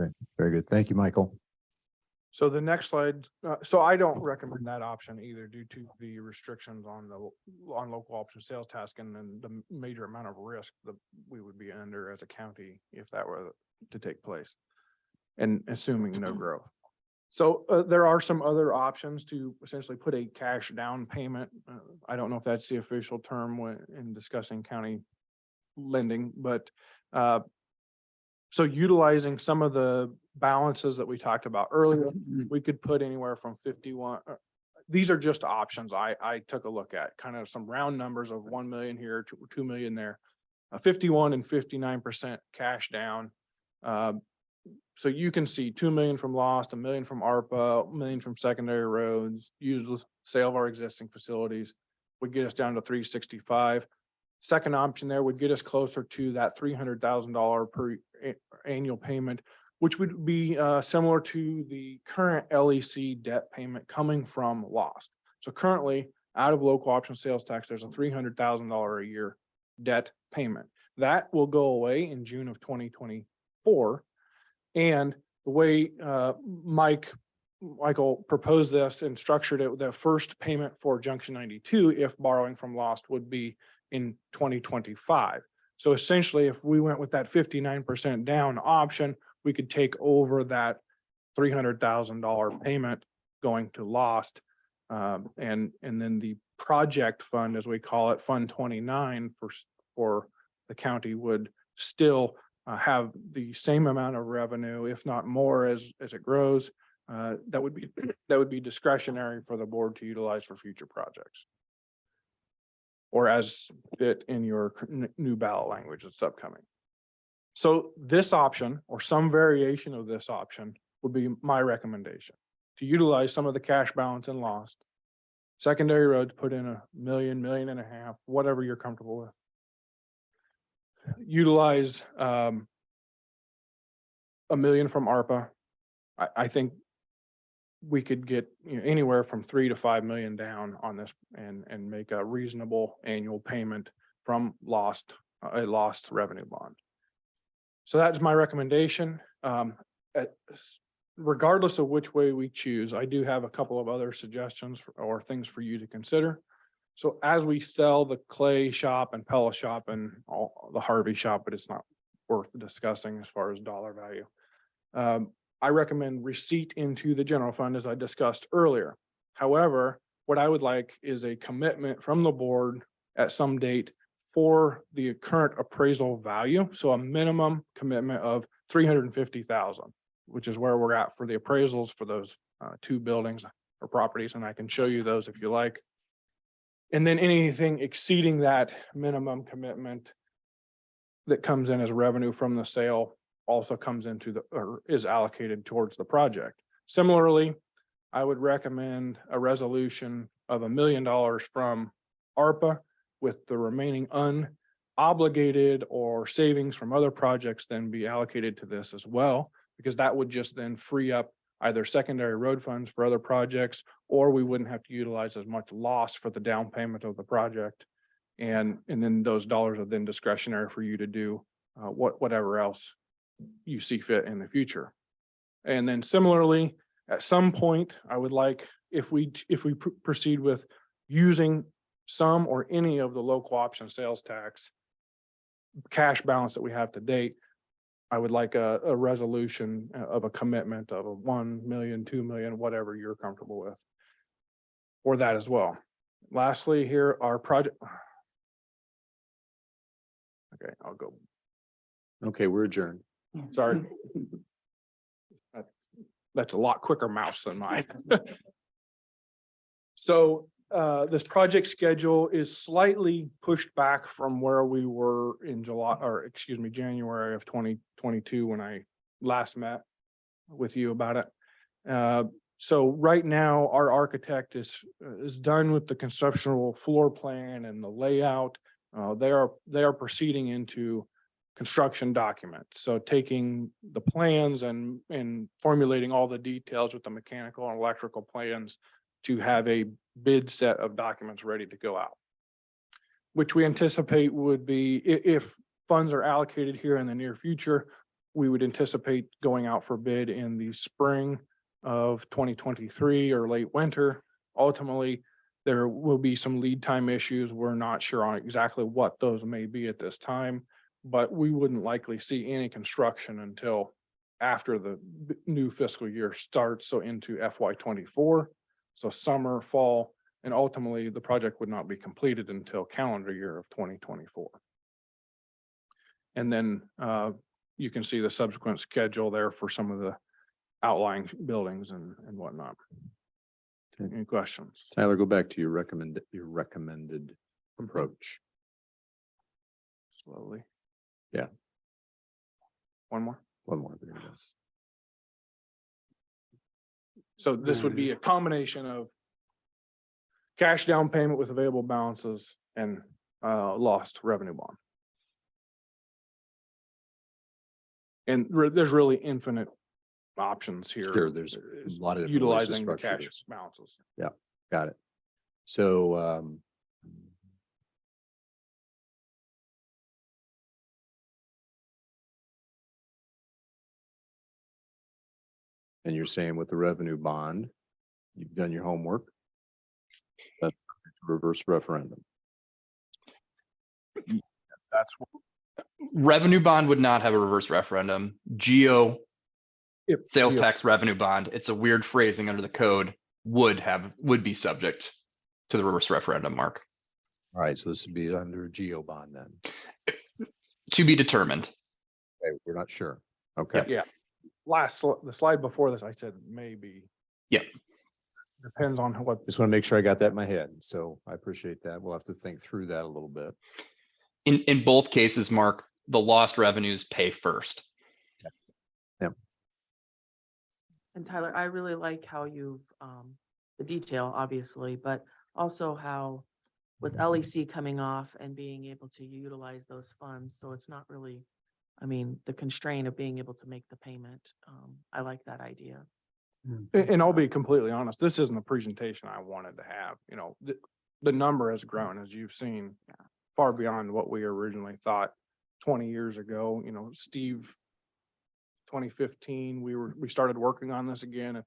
Okay, very good. Thank you, Michael.
So the next slide, so I don't recommend that option either due to the restrictions on local option sales tax and then the major amount of risk that we would be under as a county if that were to take place and assuming no growth. So there are some other options to essentially put a cash down payment. I don't know if that's the official term when in discussing county lending, but so utilizing some of the balances that we talked about earlier, we could put anywhere from 51. These are just options I took a look at, kind of some round numbers of 1 million here to 2 million there, 51 and 59% cash down. So you can see 2 million from lost, 1 million from ARPA, 1 million from secondary roads, use the sale of our existing facilities would get us down to 365. Second option there would get us closer to that $300,000 per annual payment, which would be similar to the current LEC debt payment coming from lost. So currently out of local option sales tax, there's a $300,000 a year debt payment that will go away in June of 2024. And the way Michael proposed this and structured it, the first payment for Junction 92, if borrowing from lost, would be in 2025. So essentially, if we went with that 59% down option, we could take over that $300,000 payment going to lost. And then the project fund, as we call it, Fund 29 for the county would still have the same amount of revenue, if not more, as it grows. That would be discretionary for the board to utilize for future projects, or as fit in your new ballot language that's upcoming. So this option, or some variation of this option, would be my recommendation: to utilize some of the cash balance and lost. Secondary roads, put in $1 million, $1.5 million, whatever you're comfortable with. Utilize $1 million from ARPA. I think we could get anywhere from 3 to 5 million down on this and make a reasonable annual payment from a lost revenue bond. So that's my recommendation. Regardless of which way we choose, I do have a couple of other suggestions or things for you to consider. So as we sell the clay shop and pellet shop and all the Harvey shop, but it's not worth discussing as far as dollar value. I recommend receipt into the general fund as I discussed earlier. However, what I would like is a commitment from the board at some date for the current appraisal value. So a minimum commitment of 350,000, which is where we're at for the appraisals for those two buildings or properties. And I can show you those if you like. And then anything exceeding that minimum commitment that comes in as revenue from the sale also comes into or is allocated towards the project. Similarly, I would recommend a resolution of $1 million from ARPA with the remaining unobligated or savings from other projects then be allocated to this as well, because that would just then free up either secondary road funds for other projects, or we wouldn't have to utilize as much loss for the down payment of the project. And then those dollars are then discretionary for you to do whatever else you see fit in the future. And then similarly, at some point, I would like, if we proceed with using some or any of the local option sales tax cash balance that we have to date, I would like a resolution of a commitment of a 1 million, 2 million, whatever you're comfortable with. Or that as well. Lastly, here our project. Okay, I'll go.
Okay, we're adjourned.
Sorry. That's a lot quicker mouse than mine. So this project schedule is slightly pushed back from where we were in January of 2022 when I last met with you about it. So right now, our architect is done with the conceptual floor plan and the layout. They are proceeding into construction documents. So taking the plans and formulating all the details with the mechanical and electrical plans to have a bid set of documents ready to go out, which we anticipate would be, if funds are allocated here in the near future, we would anticipate going out for bid in the spring of 2023 or late winter. Ultimately, there will be some lead time issues. We're not sure on exactly what those may be at this time, but we wouldn't likely see any construction until after the new fiscal year starts, so into FY24. So summer, fall, and ultimately the project would not be completed until calendar year of 2024. And then you can see the subsequent schedule there for some of the outlying buildings and whatnot.
Okay.
Any questions?
Tyler, go back to your recommended approach.
Slowly.
Yeah.
One more.
One more. There you go.
So this would be a combination of cash down payment with available balances and lost revenue bond. And there's really infinite options here.
Sure, there's a lot of different ways to
utilizing the
structure
cash
this.
balances.
Got it. So, and you're saying with the revenue bond, you've done your homework. That's a reverse referendum.
That's
Revenue bond would not have a reverse referendum. Sales tax revenue bond, it's a weird phrasing under the code, would be subject to the reverse referendum, Mark.
All right, so this would be under geo bond then.
To be determined.
Okay, we're not sure. Okay.
Yeah. The slide before this, I said maybe.
Yeah.
Depends on what.
Just want to make sure I got that in my head. So I appreciate that. We'll have to think through that a little bit.
In both cases, Mark, the lost revenues pay first.
And Tyler, I really like how you've, the detail, obviously, but also how with LEC coming off and being able to utilize those funds. So it's not really, I mean, the constraint of being able to make the payment. I like that idea.
And I'll be completely honest, this isn't a presentation I wanted to have, the number has grown, as you've seen, far beyond what we originally thought 20 years ago. Steve, 2015, we started working on this again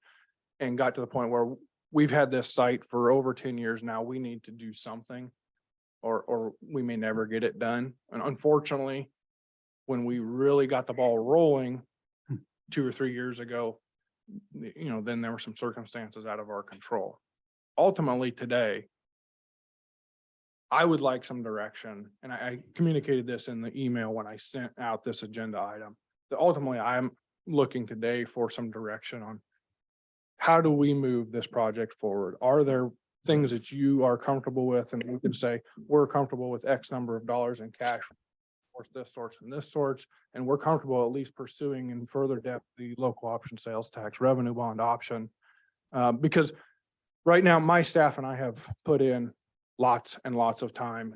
and got to the point where we've had this site for over 10 years now. We need to do something or we may never get it done. And unfortunately, when we really got the ball rolling 2 or 3 years ago, then there were some circumstances out of our control. Ultimately, today, I would like some direction, and I communicated this in the email when I sent out this agenda item. That ultimately, I'm looking today for some direction on how do we move this project forward? Are there things that you are comfortable with? And we can say, we're comfortable with X number of dollars in cash for this source and this source, and we're comfortable at least pursuing in further depth the local option sales tax revenue bond option. Because right now, my staff and I have put in lots and lots of time,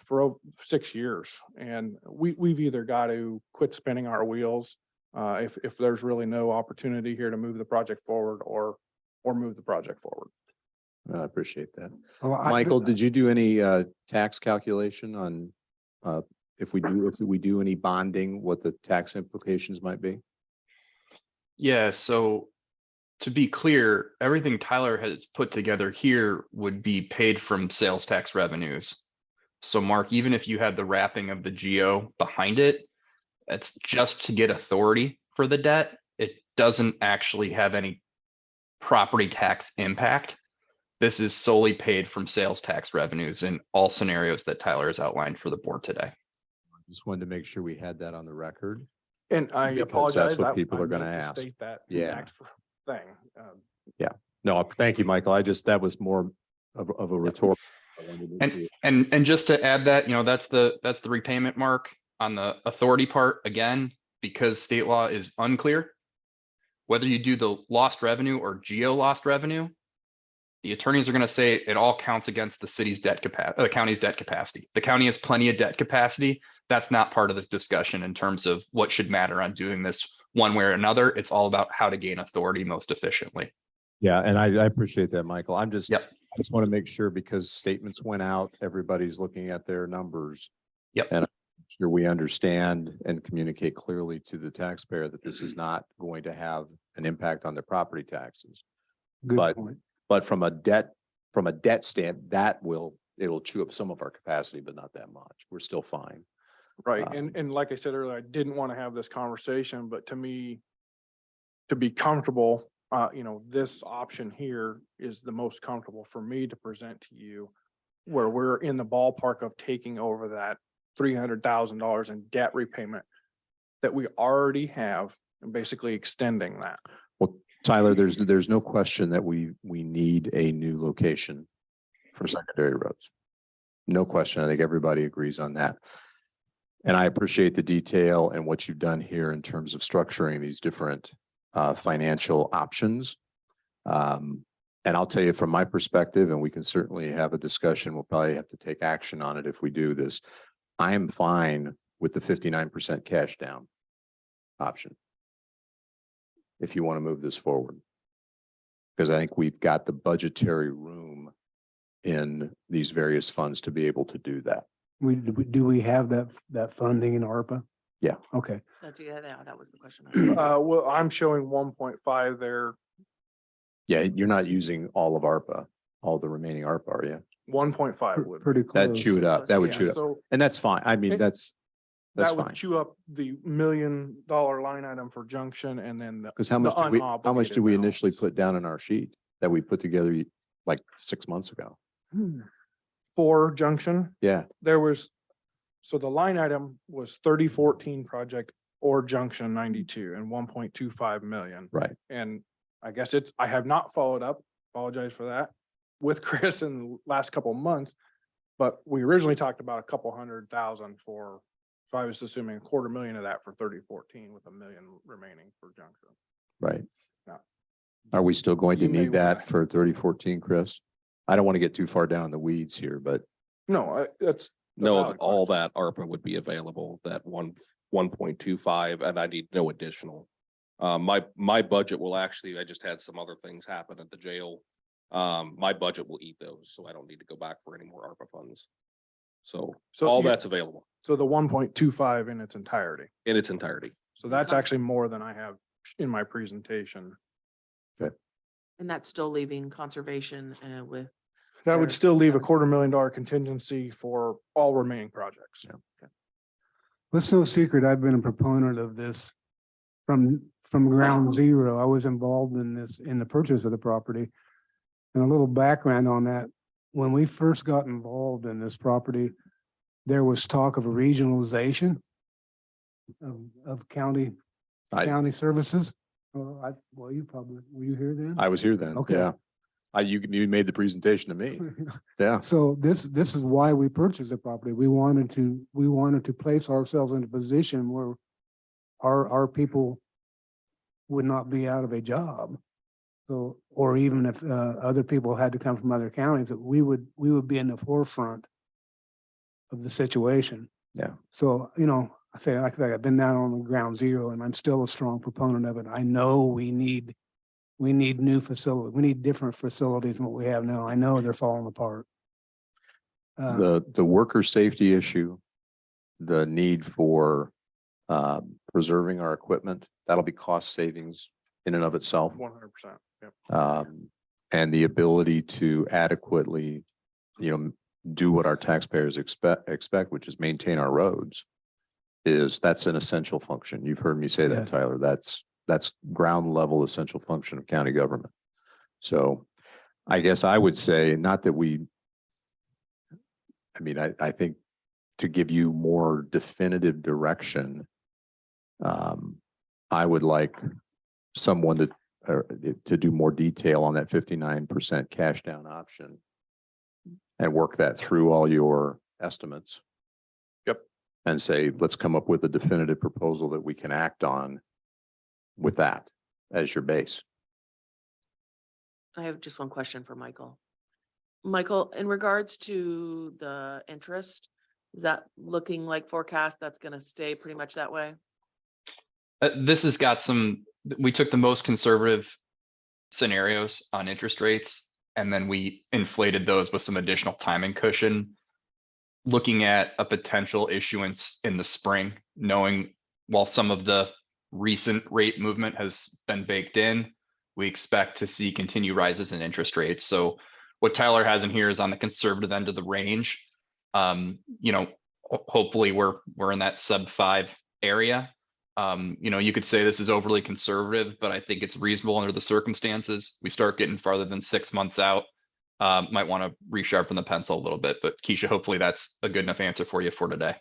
for 6 years. And we've either got to quit spinning our wheels if there's really no opportunity here to move the project forward or move the project forward.
I appreciate that.
Well,
Michael, did you do any tax calculation on if we do any bonding, what the tax implications might be?
Yeah, so to be clear, everything Tyler has put together here would be paid from sales tax revenues. So Mark, even if you had the wrapping of the GO behind it, it's just to get authority for the debt. It doesn't actually have any property tax impact. This is solely paid from sales tax revenues in all scenarios that Tyler has outlined for the board today.
Just wanted to make sure we had that on the record.
And I
Because
apologize.
that's what
I-
people
I
are gonna
meant to
ask.
State that
Yeah.
exact thing.
No, thank you, Michael. That was more of a rhetorical.
And just to add that, that's the repayment mark on the authority part, again, because state law is unclear. Whether you do the lost revenue or geo lost revenue, the attorneys are going to say it all counts against the city's debt capacity, the county's debt capacity. The county has plenty of debt capacity. That's not part of the discussion in terms of what should matter on doing this one way or another. It's all about how to gain authority most efficiently.
Yeah, and I appreciate that, Michael. I just want to make sure because statements went out, everybody's looking at their numbers.
Yep.
And I'm sure we understand and communicate clearly to the taxpayer that this is not going to have an impact on their property taxes.
Good
but-
point.
But from a debt stand, it'll chew up some of our capacity, but not that much. We're still fine.
Right. And like I said earlier, I didn't want to have this conversation, but to me, to be comfortable, this option here is the most comfortable for me to present to you, where we're in the ballpark of taking over that $300,000 in debt repayment that we already have and basically extending that.
Tyler, there's no question that we need a new location for secondary roads. No question. I think everybody agrees on that. And I appreciate the detail and what you've done here in terms of structuring these different financial options. And I'll tell you from my perspective, and we can certainly have a discussion. We'll probably have to take action on it if we do this. I am fine with the 59% cash down option, if you want to move this forward. Because I think we've got the budgetary room in these various funds to be able to do that.
Do we have that funding in ARPA?
Yeah.
Okay.
That was the question.
Well, I'm showing 1.5 there.
Yeah, you're not using all of ARPA, all the remaining ARPA, are you?
1.5 would.
Pretty
That
close.
chew it up, that would
Yeah,
chew it up.
so
And that's fine. I mean,
Okay.
that's
that would
fine.
chew up the $1 million line item for junction and then the
Because how much did
unobligated
we initially
balance.
put down in our sheet that we put together like 6 months ago?
for junction.
Yeah,
There was, so the line item was 3014 project or junction 92 and 1.25 million.
right.
And I guess I have not followed up, apologize for that, with Chris in the last couple of months. But we originally talked about a couple 100,000 for, so I was assuming $250,000 of that for 3014 with $1 million remaining for junction.
Right.
Yeah.
Are we still going to
You may
need that
wanna-
for 3014, Chris? I don't want to get too far down in the weeds here, but
No, that's. a
No,
valid
all
question.
that ARPA would be available, that 1.25, and I need no additional. My budget will actually, I just had some other things happen at the jail. My budget will eat those, so I don't need to go back for any more ARPA funds. So
So
all
yeah,
that's available
So the 1.25 in its entirety.
in its entirety.
So that's
Okay.
actually more than I have in my presentation.
And that's still leaving conservation with.
That
Sure.
would still leave a
Okay.
$250,000 contingency for all remaining projects.
Yeah.
It's no secret, I've been a proponent of this from ground zero. I was involved in this, in the purchase of the property. And a little background on that, when we first got involved in this property, there was talk of a regionalization of county services. Well, you probably, were you here then?
I was here then.
Okay.
Yeah. You made the presentation to me. Yeah.
So this is why we purchased the property. We wanted to place ourselves in a position where our people would not be out of a job. So, or even if other people had to come from other counties, that we would be in the forefront of the situation.
Yeah.
So, I say, like I've been down on the ground zero and I'm still a strong proponent of it. I know we need new facilities. We need different facilities than what we have now. I know they're falling apart.
The worker safety issue, the need for preserving our equipment, that'll be cost savings in and of itself.
100%. Yep.
And the ability to adequately, do what our taxpayers expect, which is maintain our roads, that's an essential function. You've heard me say that,
Yes.
Tyler. That's ground level essential function of county government. So I guess I would say not that I think to give you more definitive direction, I would like someone to do more detail on that 59% cash down option and work that through all your estimates.
Yep.
And say, let's come up with a definitive proposal that we can act on with that as your base.
I have just one question for Michael. Michael, in regards to the interest, is that looking like forecast that's gonna stay pretty much that way?
This has got we took the most conservative scenarios on interest rates, and then we inflated those with some additional timing cushion. Looking at a potential issuance in the spring, knowing while some of the recent rate movement has been baked in, we expect to see continued rises in interest rates. So what Tyler has in here is on the conservative end of the range. Hopefully we're in that sub-5 area. You could say this is overly conservative, but I think it's reasonable under the circumstances. We start getting farther than 6 months out. Might want to resharpen the pencil a little bit, but Keisha, hopefully that's a good enough answer for you for today.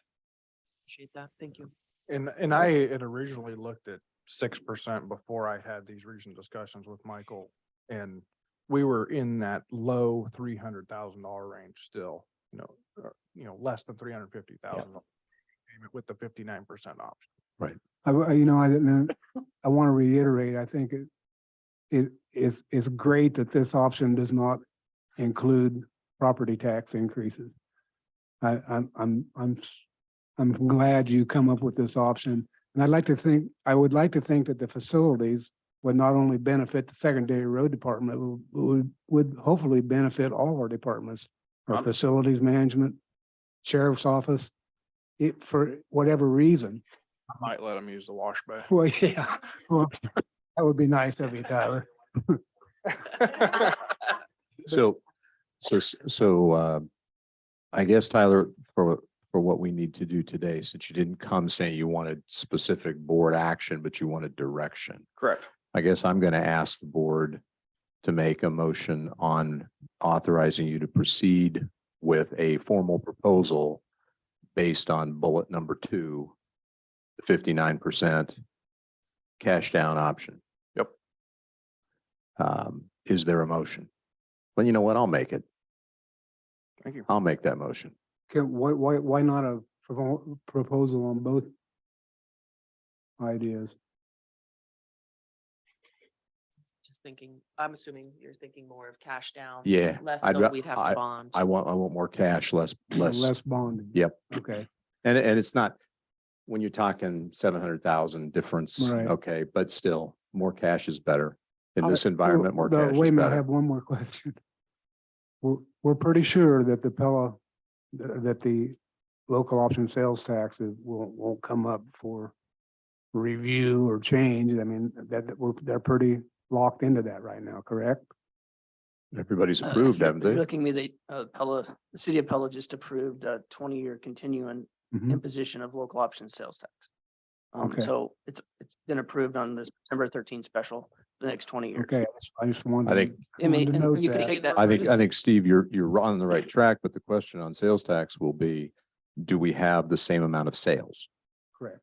Appreciate that. Thank you.
And I had originally looked at 6% before I had these recent discussions with Michael, and we were in that low $300,000 range still, less than $350,000 with the 59% option.
Right.
I want to reiterate, I think it's great that this option does not include property tax increases. I'm glad you come up with this option. And I would like to think that the facilities would not only benefit the secondary road department, would hopefully benefit all our departments, our facilities management, sheriff's office, for whatever reason.
I might let them use the wash bay.
Well, yeah, well, that would be nice of you, Tyler.
So I guess, Tyler, for what we need to do today, since you didn't come saying you wanted specific board action, but you wanted direction.
Correct.
I guess I'm going to ask the board to make a motion on authorizing you to proceed with a formal proposal based on bullet number 2, the 59% cash down option.
Yep.
Is there a motion? Well, you know what? I'll make it.
Thank you.
I'll make that motion.
Why not a proposal on both ideas?
Just thinking, I'm assuming you're thinking more of cash down.
Yeah.
Less
I'd
so
ra-
we'd have to bond.
I want more cash, less.
Less bonding.
Yep.
Okay.
And it's not, when you're talking 700,000 difference,
Right.
okay, but still more cash is better. In this environment, more
Wait
cash
a
is
minute, I
better.
have one more question. We're pretty sure that that the local option sales taxes won't come up for review or change. I mean, they're pretty locked into that right now, correct?
Everybody's approved, haven't
You're
they?
looking at the city of Pella just approved a 20-year continuing
Mhm.
imposition of local option sales tax.
Okay.
So it's been approved on the September 13th special, the next 20 years.
Okay, I just wanted.
I think-
It may-
wanted to
and
note
you can
that.
take that.
I think, Steve, you're on the right track, but the question on sales tax will be, do we have the same amount of sales?
Correct.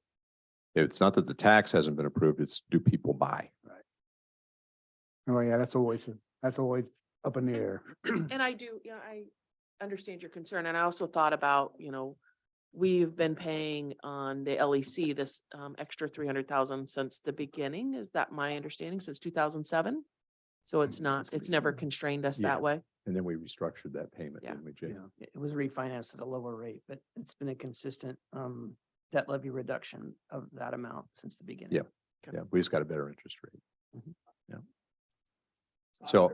It's not that the tax hasn't been approved, it's do people buy?
Oh, yeah, that's always up in the air.
And I do, yeah, I understand your concern. And I also thought about, we've been paying on the LEC this extra 300,000 since the beginning. Is that my understanding? Since 2007? So it's never constrained us
Yeah.
that way.
And then we restructured that payment,
Yeah.
didn't we, Jay?
Yeah, it was refinanced at a lower rate, but it's been a consistent debt levy reduction of that amount since the beginning.
Yeah. Yeah, we just got a better interest rate.
Mhm.
Yeah. So,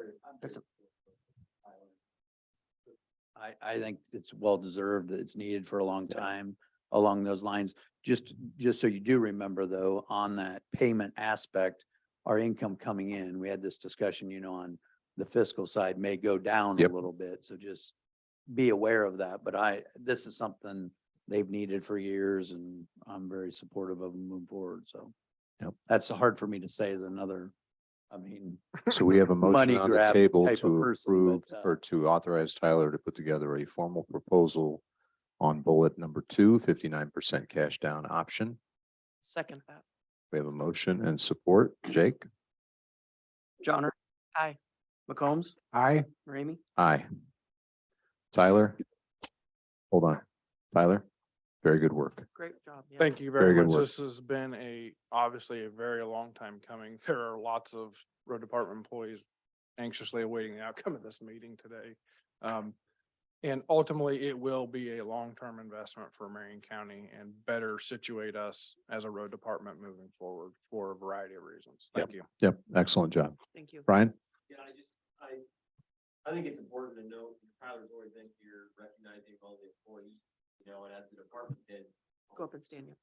I think it's well deserved, that it's needed for a long time along those lines. Just so you do remember though, on that payment aspect, our income coming in, we had this discussion, on the fiscal side may go down a
Yep.
little bit. So just be aware of that. But this is something they've needed for years and I'm very supportive of them moving forward. So
Yep.
that's hard for me to say as another,
so we have a
Money
motion on the
grab
table
type of
to
person,
approve
but,
or to authorize Tyler to put together a formal proposal on bullet number 2, 59% cash down option.
Second that.
We have a motion and support. Jake?
Johnner.
Aye.
McCombs,
Aye.
Ramey.
Aye. Tyler? Hold on. Tyler? Very good work.
Great job. yeah.
Thank you
Very
very
good
much.
work.
This has been obviously a very long time coming. There are lots of road department employees anxiously awaiting the outcome of this meeting today. And ultimately, it will be a long-term investment for Marion County and better situate us as a road department moving forward for a variety of reasons. Thank you.
Yep, excellent job.
Thank you.
Brian?
Yeah, I think it's important to note, Tyler's always been here recognizing all the employees, and as the department head.
Go up and stand you.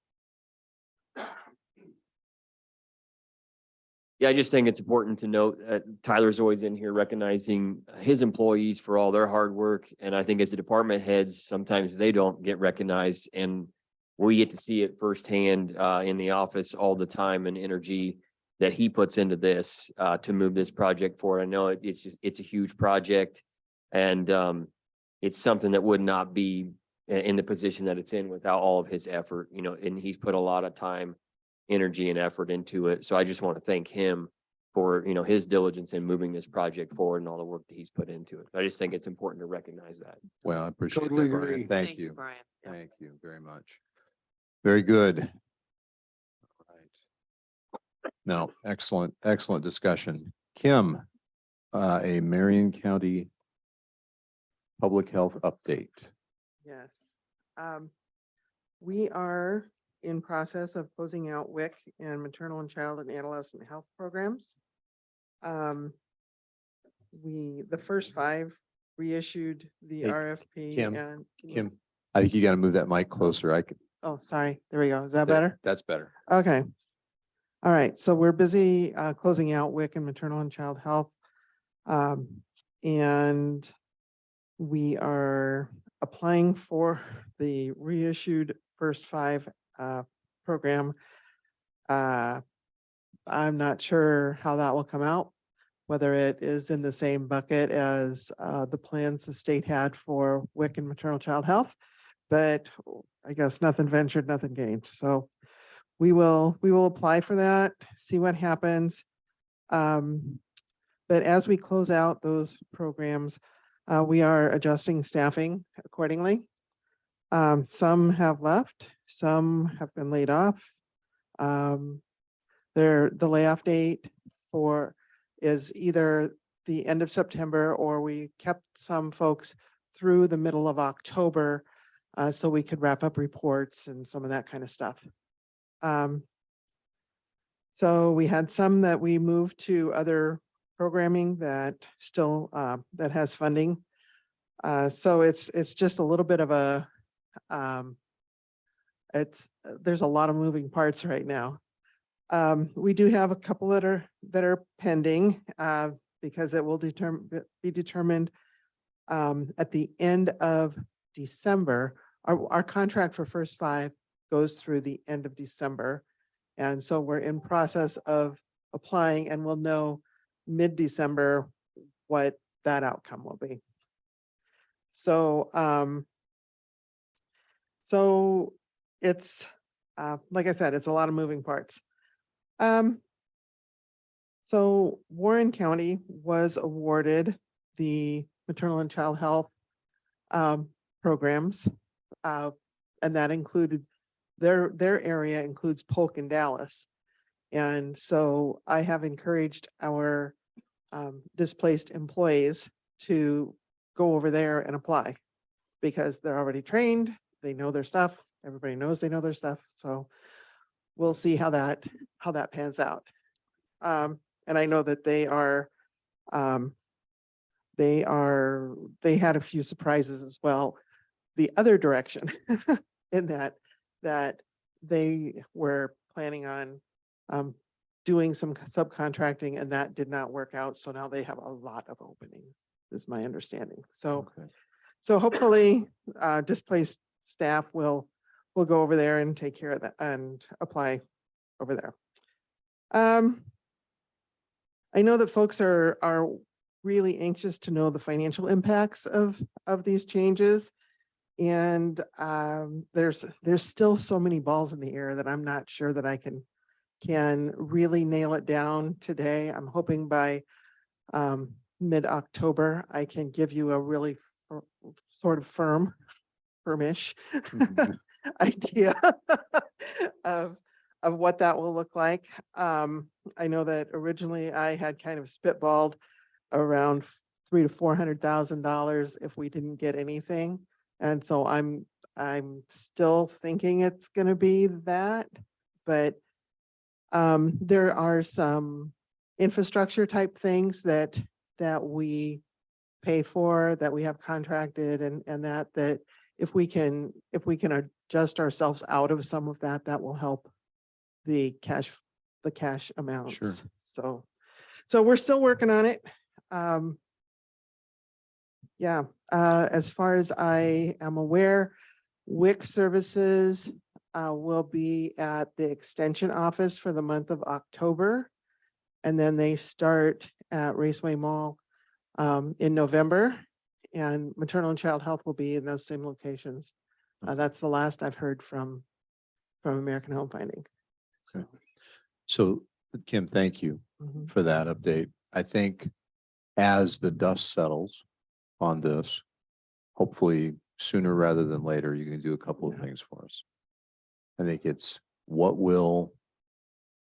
Yeah, I just think it's important to note that Tyler's always in here recognizing his employees for all their hard work. And I think as the department heads, sometimes they don't get recognized and we get to see it firsthand in the office all the time and energy that he puts into this to move this project forward. I know it's a huge project and it's something that would not be in the position that it's in without all of his effort, and he's put a lot of time, energy and effort into it. So I just want to thank him for, his diligence in moving this project forward and all the work that he's put into it. I just think it's important to recognize that.
Well, I appreciate
Totally
that, Brian.
agree.
Thank you.
Brian. Yeah.
Thank you very much. Very good. All right. Now, excellent discussion. Kim, a Marion County public health update.
Yes. We are in process of closing out WIC and maternal and child and adolescent health programs. The first 5 reissued the
Hey,
RFP
Kim,
and.
Kim, I think you got to move that mic closer. I could.
Oh, sorry. There we go. Is that better?
That's better.
Okay. All right. So we're busy closing out WIC and maternal and child health. And we are applying for the reissued first 5 program. I'm not sure how that will come out, whether it is in the same bucket as the plans the state had for WIC and maternal child health, but I guess nothing ventured, nothing gained. So we will apply for that, see what happens. But as we close out those programs, we are adjusting staffing accordingly. Some have left, some have been laid off. The layoff date is either the end of September or we kept some folks through the middle of October so we could wrap up reports and some of that kind of stuff. So we had some that we moved to other programming that still that has funding. So it's just a little bit of a there's a lot of moving parts right now. We do have a couple that are pending because it will be determined at the end of December. Our contract for first 5 goes through the end of December. And so we're in process of applying and we'll know mid-December what that outcome will be. So, so it's, like I said, it's a lot of moving parts. So Warren County was awarded the maternal and child health programs. And that included, their area includes Polk and Dallas. And so I have encouraged our displaced employees to go over there and apply because they're already trained, they know their stuff, everybody knows they know their stuff. So we'll see how that pans out. And I know that they had a few surprises as well, the other direction in that they were planning on doing some subcontracting and that did not work out. So now they have a lot of openings, is my understanding. So,
Okay.
so hopefully displaced staff will go over there and take care of that and apply over there. I know that folks are really anxious to know the financial impacts of these changes. And there's still so many balls in the air that I'm not sure that I can really nail it down today. I'm hoping by mid-October, I can give you a really sort of firmish idea of what that will look like. I know that originally I had kind of spitballed around $300,000 to $400,000 if we didn't get anything. And so I'm still thinking it's going to be that, but there are some infrastructure type things that we pay for, that we have contracted, and that if we can adjust ourselves out of some of that, that will help the cash amounts.
Sure.
So we're still working on it. Yeah, as far as I am aware, WIC services will be at the extension office for the month of October. And then they start at Raceway Mall in November, and maternal and child health will be in those same locations. That's the last I've heard from American Home Finding.
Okay. So Kim, thank you
Mhm.
for that update. I think as the dust settles on this, hopefully sooner rather than later, you can do a couple of things for us. I think it's what will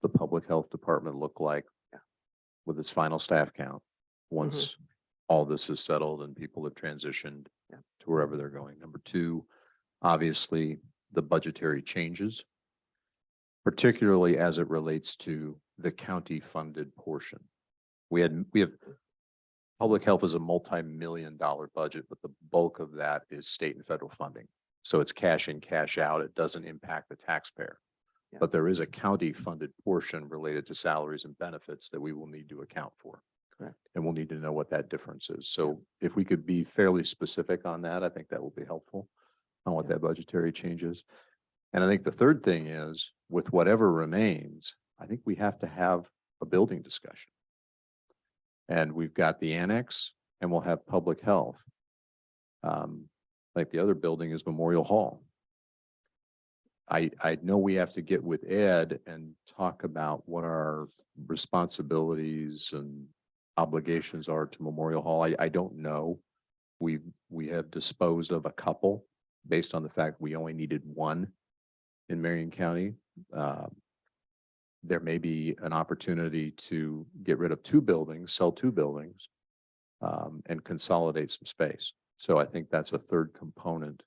the public health department look like with its final staff count once all this is settled and people have transitioned to wherever they're going. Number two, obviously the budgetary changes, particularly as it relates to the county funded portion. We have public health is a multi-million-dollar budget, but the bulk of that is state and federal funding. So it's cash in, cash out. It doesn't impact the taxpayer.
Yeah.
But there is a county funded portion related to salaries and benefits that we will need to account for.
Correct.
And we'll need to know what that difference is. So if we could be fairly specific on that, I think that will be helpful on what that budgetary change is. And I think the third thing is, with whatever remains, I think we have to have a building discussion. And we've got the annex and we'll have public health. Like the other building is Memorial Hall. I know we have to get with Ed and talk about what our responsibilities and obligations are to Memorial Hall. I don't know. We have disposed of a couple based on the fact we only needed one in Marion County. There may be an opportunity to get rid of two buildings, sell two buildings, and consolidate some space. So I think that's a third component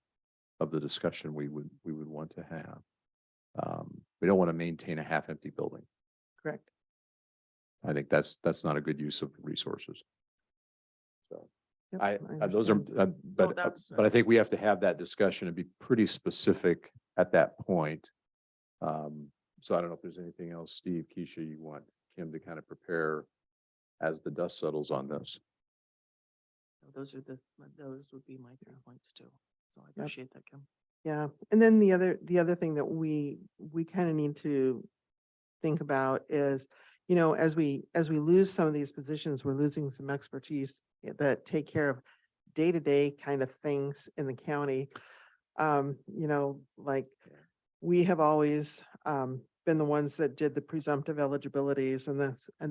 of the discussion we would want to have. We don't want to maintain a half-empty building.
Correct.
I think that's not a good use of resources. So
Yep,
those are,
understand.
but I think we have to have that discussion and be pretty specific at that point. So I don't know if there's anything else, Steve, Keisha, you want Kim to kind of prepare as the dust settles on this.
Those would be my 3 points too. So I appreciate that, Kim.
Yeah, and then the other thing that we kind of need to think about is, you know, as we lose some of these positions, we're losing some expertise that take care of day-to-day kind of things in the county. You know, like we have always been the ones that did the presumptive eligibilities, and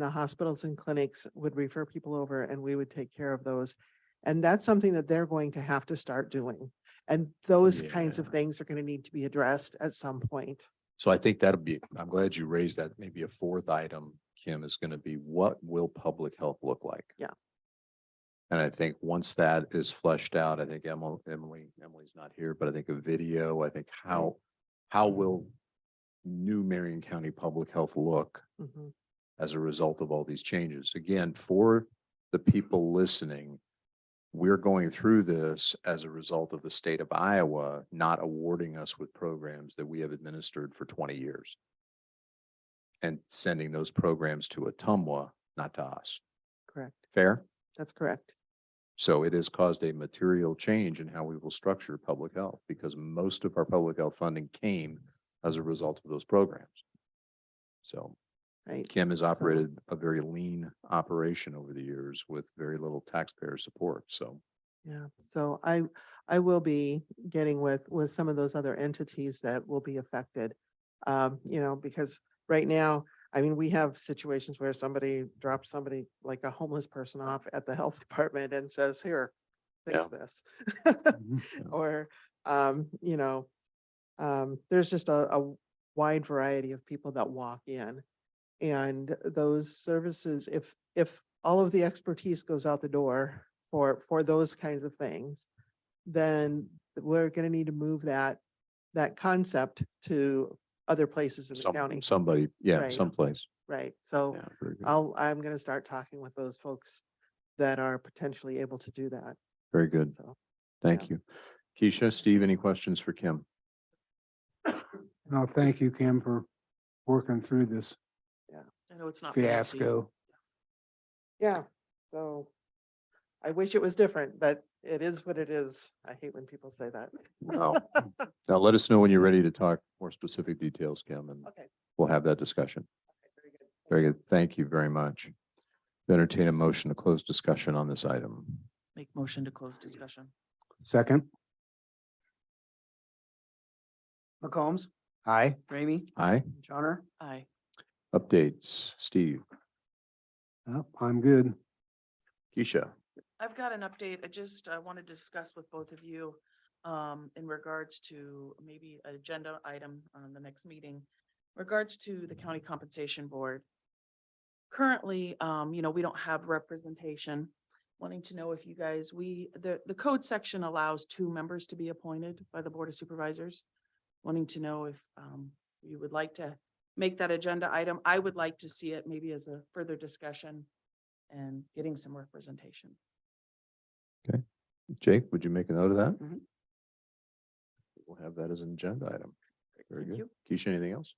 the hospitals and clinics would refer people over and we would take care of those. And that's something that they're going to have to start doing. And those kinds of
Yeah.
things are going to need to be addressed at some point.
So I think that'll be, I'm glad you raised that. Maybe a fourth item, Kim, is going to be what will public health look like?
Yeah.
And I think once that is fleshed out, I think Emily's not here, but I think a video, I think how will new Marion County Public Health look
Mhm.
as a result of all these changes? Again, for the people listening, we're going through this as a result of the state of Iowa not awarding us with programs that we have administered for 20 years and sending those programs to Atumwa, not to us.
Correct.
Fair?
That's correct.
So it has caused a material change in how we will structure public health because most of our public health funding came as a result of those programs. So
Right.
Kim has operated a very lean operation over the years with very little taxpayer support. So
Yeah. So I will be getting with some of those other entities that will be affected. You know, because right now, I mean, we have situations where somebody drops somebody like a homeless person off at the health department and says, here, fix this. Or, you know, there's just a wide variety of people that walk in. And those services, if all of the expertise goes out the door for those kinds of things, then we're going to need to move that concept to other places in the county.
somebody, yeah,
Right.
someplace.
Right. So
Yeah, very good.
I'm going to start talking with those folks that are potentially able to do that.
Very good.
So,
Thank you. Keisha, Steve, any questions for Kim?
No, thank you, Kim, for working through this
I know it's not been easy.
fiasco.
yeah. So I wish it was different, but it is what it is. I hate when people say that.
No. Now let us know when you're ready to talk more specific details, Kim, and
Okay.
we'll have that discussion.
Very good.
Very good. Thank you very much. Entertain a motion to close discussion on this item.
Make motion to close discussion.
Second,
McCombs,
aye.
Ramey,
Aye.
Johnner.
Aye.
Updates, Steve,
Yep, I'm good.
Keisha.
I've got an update. I just wanted to discuss with both of you in regards to maybe an agenda item on the next meeting. Regards to the county compensation board. Currently, you know, we don't have representation. Wanting to know if you guys, the code section allows 2 members to be appointed by the Board of Supervisors. Wanting to know if you would like to make that agenda item. I would like to see it maybe as a further discussion and getting some representation.
Jake, would you make a note of that?
Mhm.
We'll have that as an agenda item. Very
Thank
good. Keisha, anything else?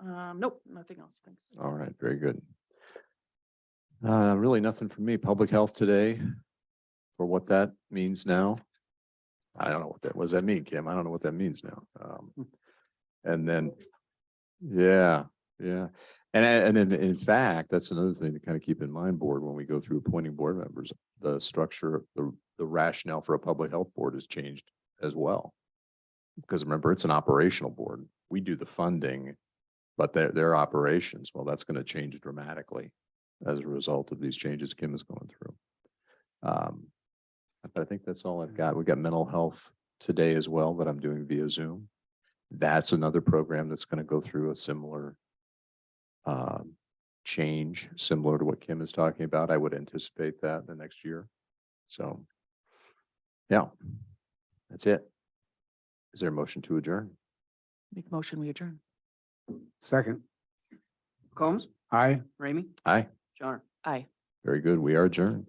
Nope, nothing else. Thanks.
All right, very good. Really nothing for me. Public health today, for what that means now. I don't know what does that mean, Kim? I don't know what that means now. And then, yeah. And then in fact, that's another thing to kind of keep in mind, board, when we go through appointing board members, the structure, the rationale for a public health board has changed as well. Because remember, it's an operational board. We do the funding, but their operations, well, that's going to change dramatically as a result of these changes Kim is going through. But I think that's all I've got. We've got mental health today as well, that I'm doing via Zoom. That's another program that's going to go through a similar change, similar to what Kim is talking about. I would anticipate that in the next year. So, yeah, that's it. Is there a motion to adjourn?
Make motion, we adjourn.
Second,
McCombs,
aye.
Ramey,
Aye,
Johnner.
Aye.
very good. We are adjourned.